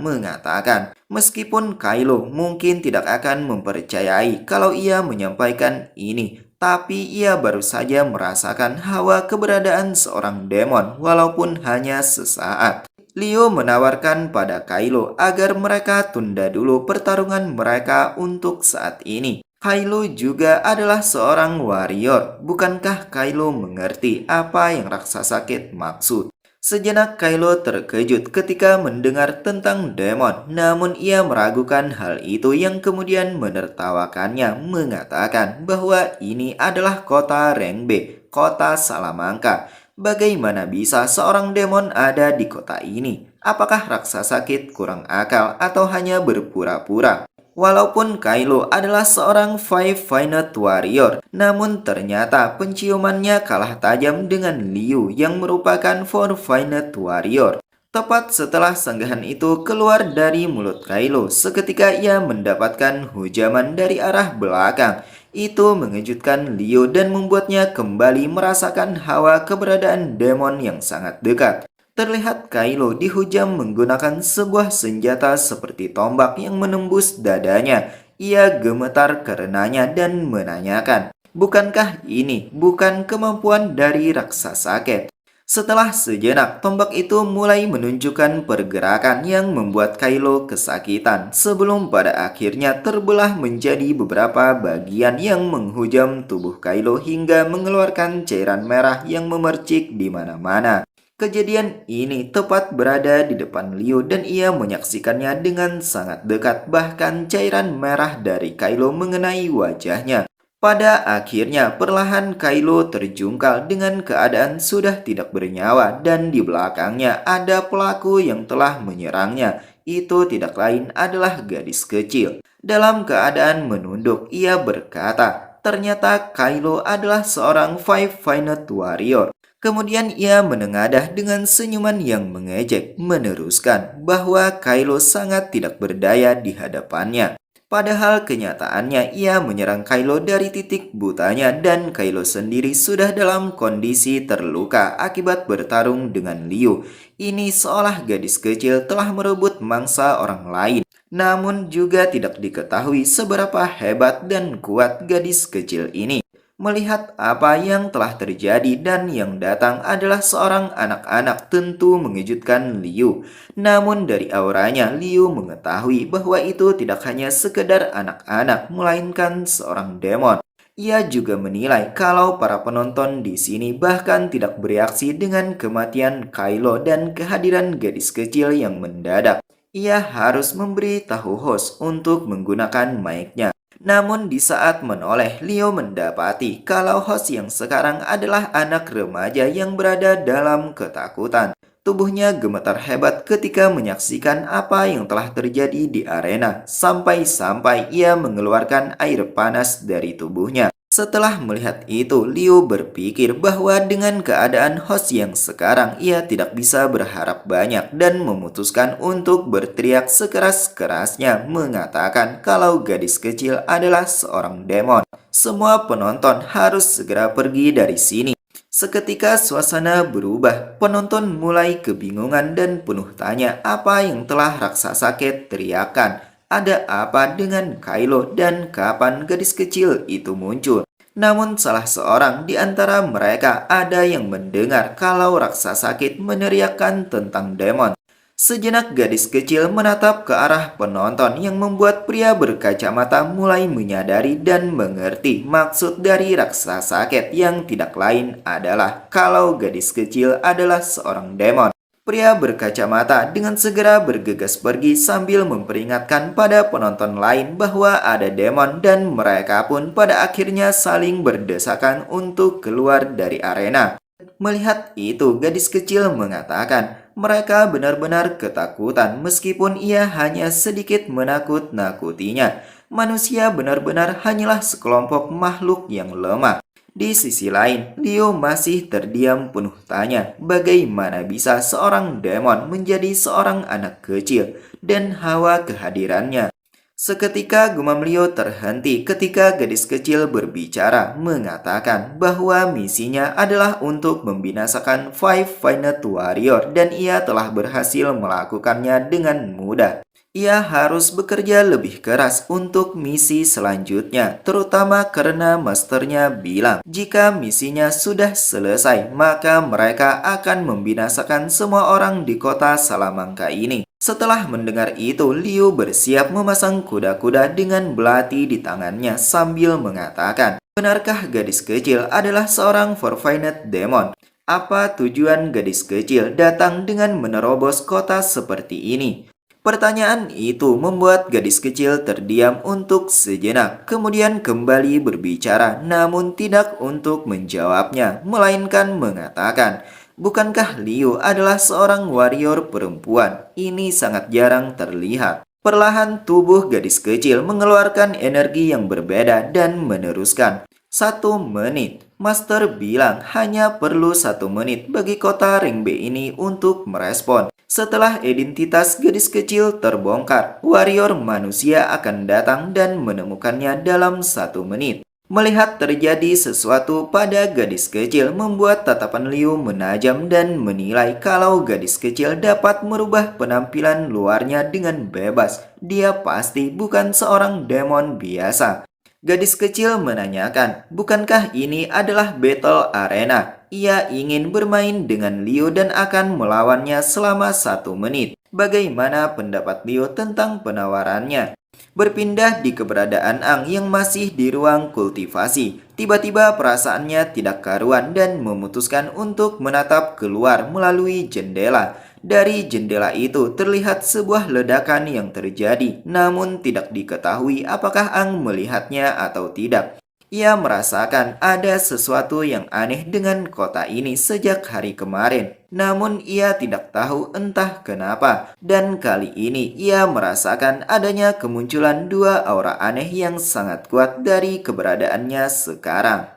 mengatakan, meskipun Kylo mungkin tidak akan mempercayai kalau ia menyampaikan ini, tapi ia baru saja merasakan hawa keberadaan seorang demon walaupun hanya sesaat. Leo menawarkan pada Kylo agar mereka tunda dulu pertarungan mereka untuk saat ini. Kylo juga adalah seorang warrior. Bukankah Kylo mengerti apa yang raksasa Kate maksud? Sejenak Kylo terkejut ketika mendengar tentang demon, namun ia meragukan hal itu yang kemudian menertawakannya mengatakan bahwa ini adalah kota Rengbe, kota Salamanca. Bagaimana bisa seorang demon ada di kota ini? Apakah raksasa Kate kurang akal atau hanya berpura-pura? Walaupun Kylo adalah seorang Five Finite Warrior, namun ternyata penciumannya kalah tajam dengan Liu yang merupakan Four Finite Warrior. Tepat setelah sanggahan itu keluar dari mulut Kylo, seketika ia mendapatkan hujaman dari arah belakang. Itu mengejutkan Liu dan membuatnya kembali merasakan hawa keberadaan demon yang sangat dekat. Terlihat Kylo dihujam menggunakan sebuah senjata seperti tombak yang menembus dadanya. Ia gemetar karenanya dan menanyakan, "Bukankah ini bukan kemampuan dari raksasa Ket?" Setelah sejenak, tombak itu mulai menunjukkan pergerakan yang membuat Kylo kesakitan sebelum pada akhirnya terbelah menjadi beberapa bagian yang menghujam tubuh Kylo hingga mengeluarkan cairan merah yang memercik di mana-mana. Kejadian ini tepat berada di depan Liu dan ia menyaksikannya dengan sangat dekat, bahkan cairan merah dari Kylo mengenai wajahnya. Pada akhirnya perlahan Kylo terjungkal dengan keadaan sudah tidak bernyawa dan di belakangnya ada pelaku yang telah menyerangnya. Itu tidak lain adalah gadis kecil. Dalam keadaan menunduk, ia berkata, ternyata Kylo adalah seorang Five Finite Warrior. Kemudian ia menengadah dengan senyuman yang mengejek, meneruskan bahwa Kylo sangat tidak berdaya di hadapannya. Padahal kenyataannya ia menyerang Kylo dari titik butanya dan Kylo sendiri sudah dalam kondisi terluka akibat bertarung dengan Liu. Ini seolah gadis kecil telah merebut mangsa orang lain. Namun juga tidak diketahui seberapa hebat dan kuat gadis kecil ini. Melihat apa yang telah terjadi dan yang datang adalah seorang anak-anak tentu mengejutkan Liu. Namun dari auranya Liu mengetahui bahwa itu tidak hanya sekedar anak-anak melainkan seorang demon. Ia juga menilai kalau para penonton di sini bahkan tidak bereaksi dengan kematian Kylo dan kehadiran gadis kecil yang mendadak. Ia harus memberi tahu host untuk menggunakan mic-nya. Namun di saat menoleh, Leo mendapati kalau host yang sekarang adalah anak remaja yang berada dalam ketakutan. Tubuhnya gemetar hebat ketika menyaksikan apa yang telah terjadi di arena, sampai-sampai ia mengeluarkan air panas dari tubuhnya. Setelah melihat itu, Leo berpikir bahwa dengan keadaan host yang sekarang, ia tidak bisa berharap banyak dan memutuskan untuk berteriak sekeras-kerasnya mengatakan kalau gadis kecil adalah seorang demon. Semua penonton harus segera pergi dari sini. Seketika suasana berubah, penonton mulai kebingungan dan penuh tanya apa yang telah raksasa Ket teriakan. Ada apa dengan Kylo dan kapan gadis kecil itu muncul? Namun salah seorang di antara mereka ada yang mendengar kalau raksasa Kit meneriakkan tentang demon. Sejenak gadis kecil menatap ke arah penonton yang membuat pria berkacamata mulai menyadari dan mengerti maksud dari raksasa Kit yang tidak lain adalah kalau gadis kecil adalah seorang demon. Pria berkacamata dengan segera bergegas pergi sambil memperingatkan pada penonton lain bahwa ada demon dan mereka pun pada akhirnya saling berdesakan untuk keluar dari arena. Melihat itu, gadis kecil mengatakan mereka benar-benar ketakutan meskipun ia hanya sedikit menakut-nakutinya. Manusia benar-benar hanyalah sekelompok makhluk yang lemah. Di sisi lain, Leo masih terdiam penuh tanya bagaimana bisa seorang demon menjadi seorang anak kecil dan hawa kehadirannya. Seketika gumam Leo terhenti ketika gadis kecil berbicara mengatakan bahwa misinya adalah untuk membinasakan Five Finite Warrior dan ia telah berhasil melakukannya dengan mudah. Ia harus bekerja lebih keras untuk misi selanjutnya, terutama karena masternya bilang jika misinya sudah selesai, maka mereka akan membinasakan semua orang di kota Salamangka ini. Setelah mendengar itu, Liu bersiap memasang kuda-kuda dengan belati di tangannya sambil mengatakan, "Benarkah gadis kecil adalah seorang Forfeited Demon? Apa tujuan gadis kecil datang dengan menerobos kota seperti ini?" Pertanyaan itu membuat gadis kecil terdiam untuk sejenak, kemudian kembali berbicara, namun tidak untuk menjawabnya, melainkan mengatakan, "Bukankah Liu adalah seorang warrior perempuan? Ini sangat jarang terlihat." Perlahan tubuh gadis kecil mengeluarkan energi yang berbeda dan meneruskan. 1 menit. Master bilang hanya perlu 1 menit bagi kota Ringbe ini untuk merespon. Setelah identitas gadis kecil terbongkar, warrior manusia akan datang dan menemukannya dalam 1 menit. Melihat terjadi sesuatu pada gadis kecil membuat tatapan Liu menajam dan menilai kalau gadis kecil dapat merubah penampilan luarnya dengan bebas. Dia pasti bukan seorang demon biasa. Gadis kecil menanyakan, "Bukankah ini adalah battle arena? Ia ingin bermain dengan Liu dan akan melawannya selama 1 menit. Bagaimana pendapat Liu tentang penawarannya?" Berpindah di keberadaan Ang yang masih di ruang kultivasi. Tiba-tiba perasaannya tidak karuan dan memutuskan untuk menatap keluar melalui jendela. Dari jendela itu terlihat sebuah ledakan yang terjadi, namun tidak diketahui apakah Ang melihatnya atau tidak. Ia merasakan ada sesuatu yang aneh dengan kota ini sejak hari kemarin, namun ia tidak tahu entah kenapa. Dan kali ini ia merasakan adanya kemunculan 2 aura aneh yang sangat kuat dari keberadaannya sekarang.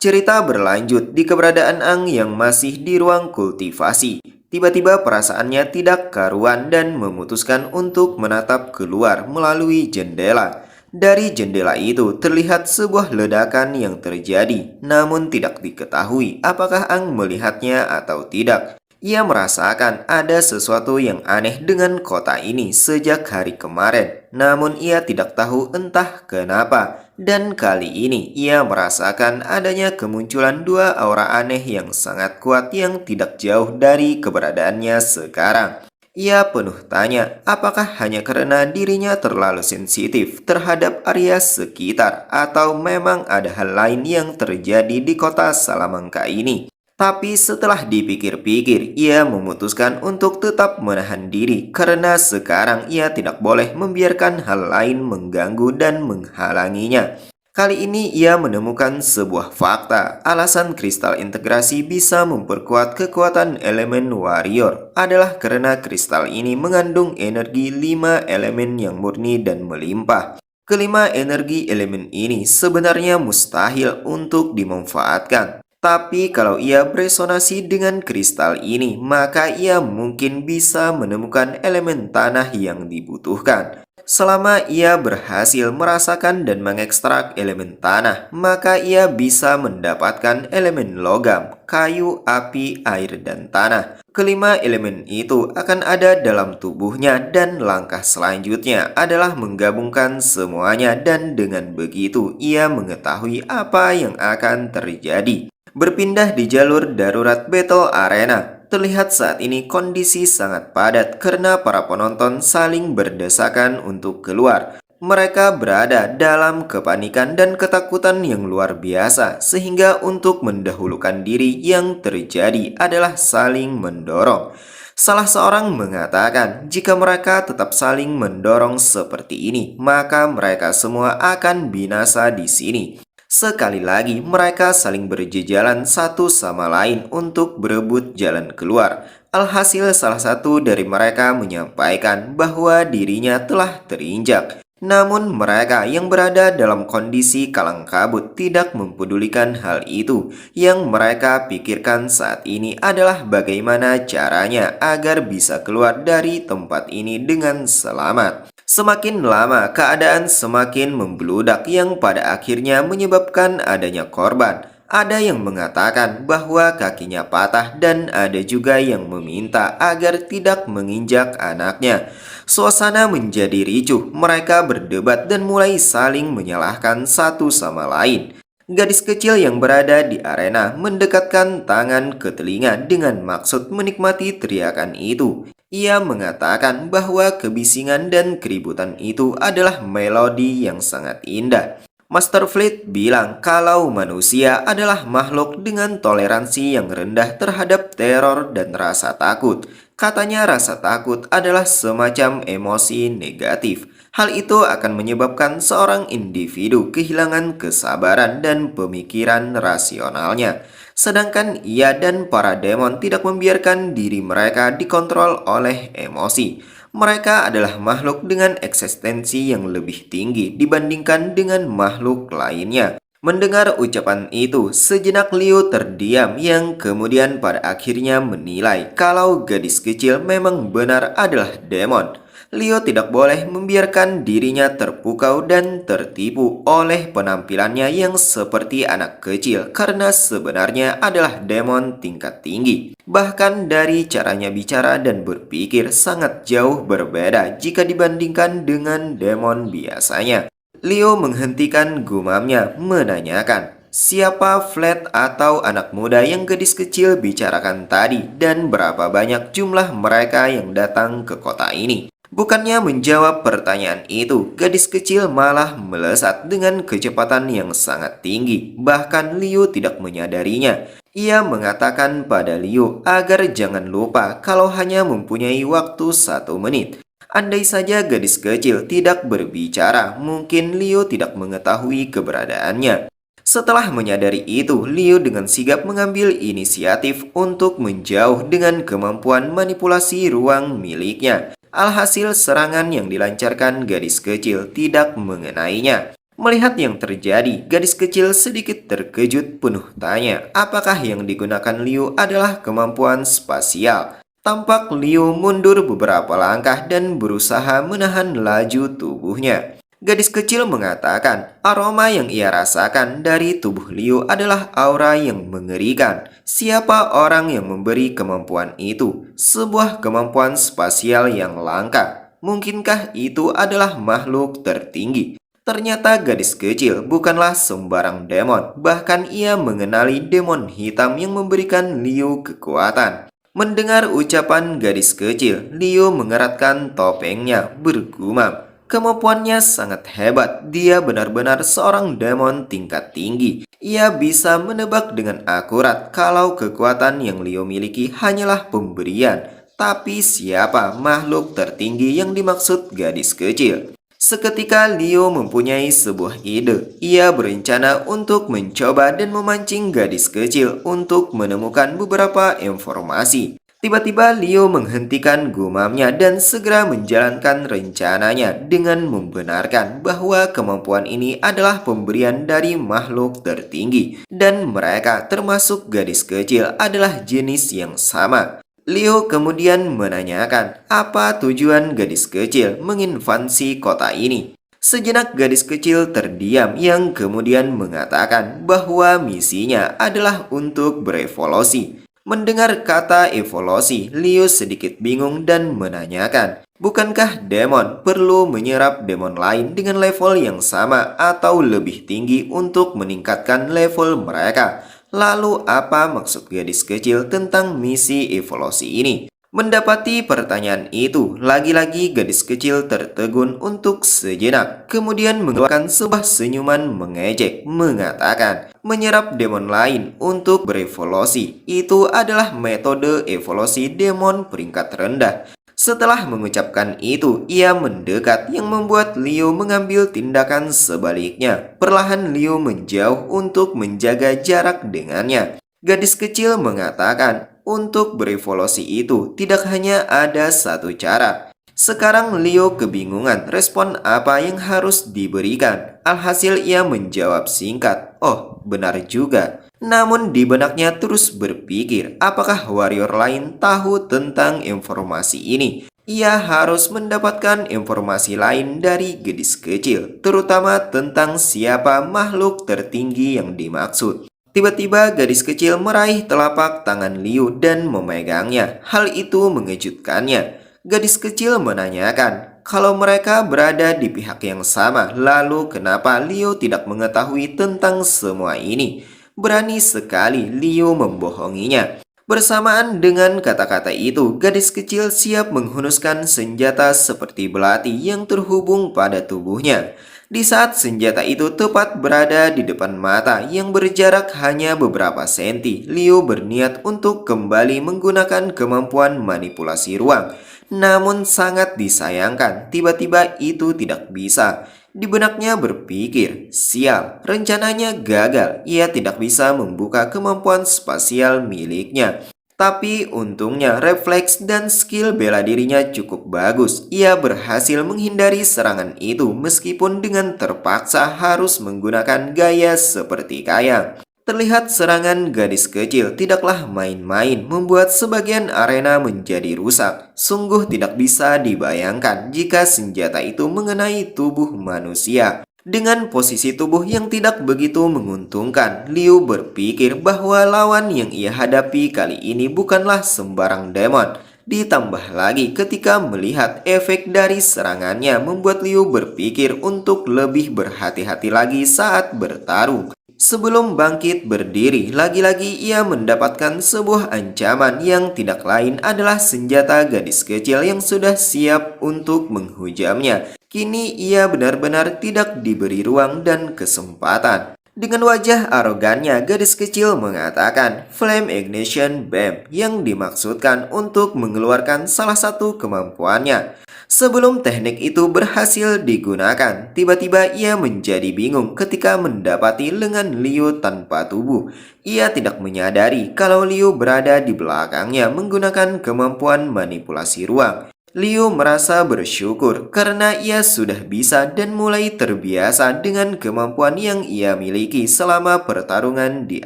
Cerita berlanjut di keberadaan Ang yang masih di ruang kultivasi. Tiba-tiba perasaannya tidak karuan dan memutuskan untuk menatap keluar melalui jendela. Dari jendela itu terlihat sebuah ledakan yang terjadi, namun tidak diketahui apakah Ang melihatnya atau tidak. Ia merasakan ada sesuatu yang aneh dengan kota ini sejak hari kemarin, namun ia tidak tahu entah kenapa. Dan kali ini ia merasakan adanya kemunculan 2 aura aneh yang sangat kuat yang tidak jauh dari keberadaannya sekarang. Ia penuh tanya, apakah hanya karena dirinya terlalu sensitif terhadap area sekitar atau memang ada hal lain yang terjadi di kota Salamangka ini. Tapi setelah dipikir-pikir, ia memutuskan untuk tetap menahan diri karena sekarang ia tidak boleh membiarkan hal lain mengganggu dan menghalanginya. Kali ini ia menemukan sebuah fakta. Alasan kristal integrasi bisa memperkuat kekuatan elemen warrior adalah karena kristal ini mengandung energi 5 elemen yang murni dan melimpah. Kelima energi elemen ini sebenarnya mustahil untuk dimanfaatkan. Tapi kalau ia beresonasi dengan kristal ini, maka ia mungkin bisa menemukan elemen tanah yang dibutuhkan. Selama ia berhasil merasakan dan mengekstrak elemen tanah, maka ia bisa mendapatkan elemen logam, kayu, api, air, dan tanah. Kelima elemen itu akan ada dalam tubuhnya dan langkah selanjutnya adalah menggabungkan semuanya dan dengan begitu ia mengetahui apa yang akan terjadi. Berpindah di jalur darurat Battle Arena, terlihat saat ini kondisi sangat padat karena para penonton saling berdesakan untuk keluar. Mereka berada dalam kepanikan dan ketakutan yang luar biasa, sehingga untuk mendahulukan diri yang terjadi adalah saling mendorong. Salah seorang mengatakan, jika mereka tetap saling mendorong seperti ini, maka mereka semua akan binasa di sini. Sekali lagi, mereka saling berjejalan satu sama lain untuk berebut jalan keluar. Alhasil, salah satu dari mereka menyampaikan bahwa dirinya telah terinjak. Namun, mereka yang berada dalam kondisi kalang kabut tidak mempedulikan hal itu. Yang mereka pikirkan saat ini adalah bagaimana caranya agar bisa keluar dari tempat ini dengan selamat. Semakin lama, keadaan semakin membludak yang pada akhirnya menyebabkan adanya korban. Ada yang mengatakan bahwa kakinya patah dan ada juga yang meminta agar tidak menginjak anaknya. Suasana menjadi ricuh, mereka berdebat dan mulai saling menyalahkan satu sama lain. Gadis kecil yang berada di arena mendekatkan tangan ke telinga dengan maksud menikmati teriakan itu. Ia mengatakan bahwa kebisingan dan keributan itu adalah melodi yang sangat indah. Master Fleet bilang kalau manusia adalah makhluk dengan toleransi yang rendah terhadap teror dan rasa takut. Katanya rasa takut adalah semacam emosi negatif. Hal itu akan menyebabkan seorang individu kehilangan kesabaran dan pemikiran rasionalnya. Sedangkan ia dan para demon tidak membiarkan diri mereka dikontrol oleh emosi. Mereka adalah makhluk dengan eksistensi yang lebih tinggi dibandingkan dengan makhluk lainnya. Mendengar ucapan itu, sejenak Liu terdiam yang kemudian pada akhirnya menilai kalau gadis kecil memang benar adalah demon. Liu tidak boleh membiarkan dirinya terpukau dan tertipu oleh penampilannya yang seperti anak kecil karena sebenarnya adalah demon tingkat tinggi. Bahkan dari caranya bicara dan berpikir sangat jauh berbeda jika dibandingkan dengan demon biasanya. Liu menghentikan gumamnya menanyakan, siapa Flat atau anak muda yang gadis kecil bicarakan tadi dan berapa banyak jumlah mereka yang datang ke kota ini? Bukannya menjawab pertanyaan itu, gadis kecil malah melesat dengan kecepatan yang sangat tinggi. Bahkan Liu tidak menyadarinya. Ia mengatakan pada Liu agar jangan lupa kalau hanya mempunyai waktu 1 menit. Andai saja gadis kecil tidak berbicara, mungkin Liu tidak mengetahui keberadaannya. Setelah menyadari itu, Liu dengan sigap mengambil inisiatif untuk menjauh dengan kemampuan manipulasi ruang miliknya. Alhasil serangan yang dilancarkan gadis kecil tidak mengenainya. Melihat yang terjadi, gadis kecil sedikit terkejut penuh tanya, apakah yang digunakan Liu adalah kemampuan spasial? Tampak Liu mundur beberapa langkah dan berusaha menahan laju tubuhnya. Gadis kecil mengatakan aroma yang ia rasakan dari tubuh Liu adalah aura yang mengerikan. Siapa orang yang memberi kemampuan itu? Sebuah kemampuan spasial yang langka. Mungkinkah itu adalah makhluk tertinggi? Ternyata gadis kecil bukanlah sembarang demon. Bahkan ia mengenali demon hitam yang memberikan Liu kekuatan. Mendengar ucapan gadis kecil, Liu mengeratkan topengnya bergumam. Kemampuannya sangat hebat, dia benar-benar seorang demon tingkat tinggi. Ia bisa menebak dengan akurat kalau kekuatan yang Liu miliki hanyalah pemberian. Tapi siapa makhluk tertinggi yang dimaksud gadis kecil? Seketika Liu mempunyai sebuah ide. Ia berencana untuk mencoba dan memancing gadis kecil untuk menemukan beberapa informasi. Tiba-tiba Liu menghentikan gumamnya dan segera menjalankan rencananya dengan membenarkan bahwa kemampuan ini adalah pemberian dari makhluk tertinggi dan mereka termasuk gadis kecil adalah jenis yang sama. Liu kemudian menanyakan apa tujuan gadis kecil menginvasi kota ini. Sejenak gadis kecil terdiam yang kemudian mengatakan bahwa misinya adalah untuk berevolusi. Mendengar kata evolusi, Liu sedikit bingung dan menanyakan, bukankah demon perlu menyerap demon lain dengan level yang sama atau lebih tinggi untuk meningkatkan level mereka? Lalu apa maksud gadis kecil tentang misi evolusi ini? Mendapati pertanyaan itu, lagi-lagi gadis kecil tertegun untuk sejenak, kemudian mengeluarkan sebuah senyuman mengejek, mengatakan, menyerap demon lain untuk berevolusi, itu adalah metode evolusi demon peringkat rendah. Setelah mengucapkan itu, ia mendekat yang membuat Liu mengambil tindakan sebaliknya. Perlahan Liu menjauh untuk menjaga jarak dengannya. Gadis kecil mengatakan, untuk berevolusi itu tidak hanya ada satu cara. Sekarang Liu kebingungan respon apa yang harus diberikan. Alhasil ia menjawab singkat, oh benar juga. Namun di benaknya terus berpikir apakah warrior lain tahu tentang informasi ini. Ia harus mendapatkan informasi lain dari gadis kecil, terutama tentang siapa makhluk tertinggi yang dimaksud. Tiba-tiba gadis kecil meraih telapak tangan Liu dan memegangnya. Hal itu mengejutkannya. Gadis kecil menanyakan kalau mereka berada di pihak yang sama, lalu kenapa Liu tidak mengetahui tentang semua ini? Berani sekali Liu membohonginya. Bersamaan dengan kata-kata itu, gadis kecil siap menghunuskan senjata seperti belati yang terhubung pada tubuhnya. Di saat senjata itu tepat berada di depan mata yang berjarak hanya beberapa senti, Liu berniat untuk kembali menggunakan kemampuan manipulasi ruang. Namun sangat disayangkan, tiba-tiba itu tidak bisa. Di benaknya berpikir, sial, rencananya gagal. Ia tidak bisa membuka kemampuan spasial miliknya. Tapi untungnya refleks dan skill bela dirinya cukup bagus. Ia berhasil menghindari serangan itu meskipun dengan terpaksa harus menggunakan gaya seperti kayang. Terlihat serangan gadis kecil tidaklah main-main, membuat sebagian arena menjadi rusak. Sungguh tidak bisa dibayangkan jika senjata itu mengenai tubuh manusia. Dengan posisi tubuh yang tidak begitu menguntungkan, Liu berpikir bahwa lawan yang ia hadapi kali ini bukanlah sembarang demon. Ditambah lagi ketika melihat efek dari serangannya membuat Liu berpikir untuk lebih berhati-hati lagi saat bertarung. Sebelum bangkit berdiri, lagi-lagi ia mendapatkan sebuah ancaman yang tidak lain adalah senjata gadis kecil yang sudah siap untuk menghujamnya. Kini ia benar-benar tidak diberi ruang dan kesempatan. Dengan wajah arogannya, gadis kecil mengatakan Flame Ignition Beam yang dimaksudkan untuk mengeluarkan salah satu kemampuannya. Sebelum teknik itu berhasil digunakan, tiba-tiba ia menjadi bingung ketika mendapati lengan Liu tanpa tubuh. Ia tidak menyadari kalau Liu berada di belakangnya menggunakan kemampuan manipulasi ruang. Liu merasa bersyukur karena ia sudah bisa dan mulai terbiasa dengan kemampuan yang ia miliki selama pertarungan di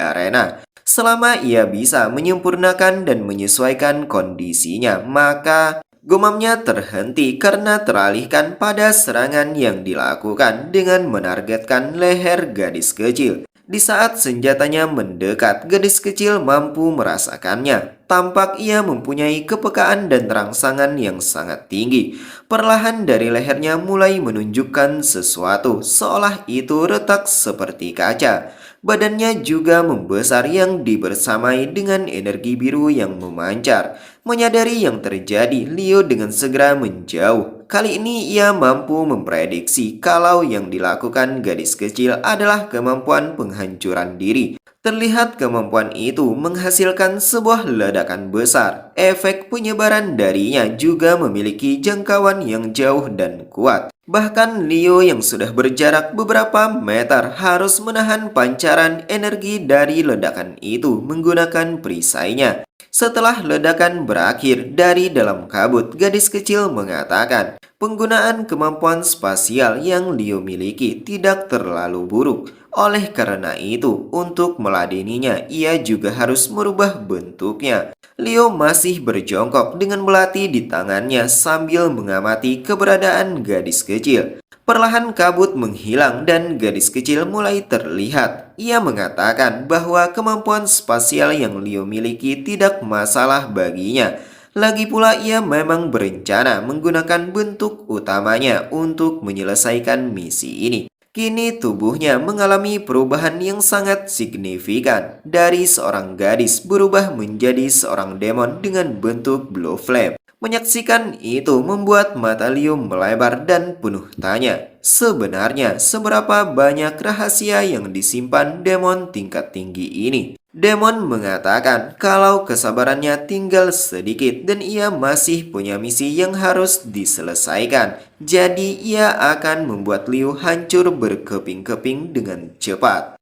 arena. Selama ia bisa menyempurnakan dan menyesuaikan kondisinya, maka gumamnya terhenti karena teralihkan pada serangan yang dilakukan dengan menargetkan leher gadis kecil. Di saat senjatanya mendekat, gadis kecil mampu merasakannya. Tampak ia mempunyai kepekaan dan rangsangan yang sangat tinggi. Perlahan dari lehernya mulai menunjukkan sesuatu, seolah itu retak seperti kaca. Badannya juga membesar yang dibersamai dengan energi biru yang memancar. Menyadari yang terjadi, Leo dengan segera menjauh. Kali ini ia mampu memprediksi kalau yang dilakukan gadis kecil adalah kemampuan penghancuran diri. Terlihat kemampuan itu menghasilkan sebuah ledakan besar. Efek penyebaran darinya juga memiliki jangkauan yang jauh dan kuat. Bahkan Leo yang sudah berjarak beberapa meter harus menahan pancaran energi dari ledakan itu menggunakan perisainya. Setelah ledakan berakhir dari dalam kabut, gadis kecil mengatakan, penggunaan kemampuan spasial yang Leo miliki tidak terlalu buruk. Oleh karena itu, untuk meladeninya, ia juga harus merubah bentuknya. Leo masih berjongkok dengan melati di tangannya sambil mengamati keberadaan gadis kecil. Perlahan kabut menghilang dan gadis kecil mulai terlihat. Ia mengatakan bahwa kemampuan spasial yang Leo miliki tidak masalah baginya. Lagi pula ia memang berencana menggunakan bentuk utamanya untuk menyelesaikan misi ini. Kini tubuhnya mengalami perubahan yang sangat signifikan. Dari seorang gadis berubah menjadi seorang demon dengan bentuk blue flame. Menyaksikan itu membuat mata Leo melebar dan penuh tanya. Sebenarnya seberapa banyak rahasia yang disimpan demon tingkat tinggi ini? Demon mengatakan kalau kesabarannya tinggal sedikit dan ia masih punya misi yang harus diselesaikan. Jadi ia akan membuat Liu hancur berkeping-keping dengan cepat.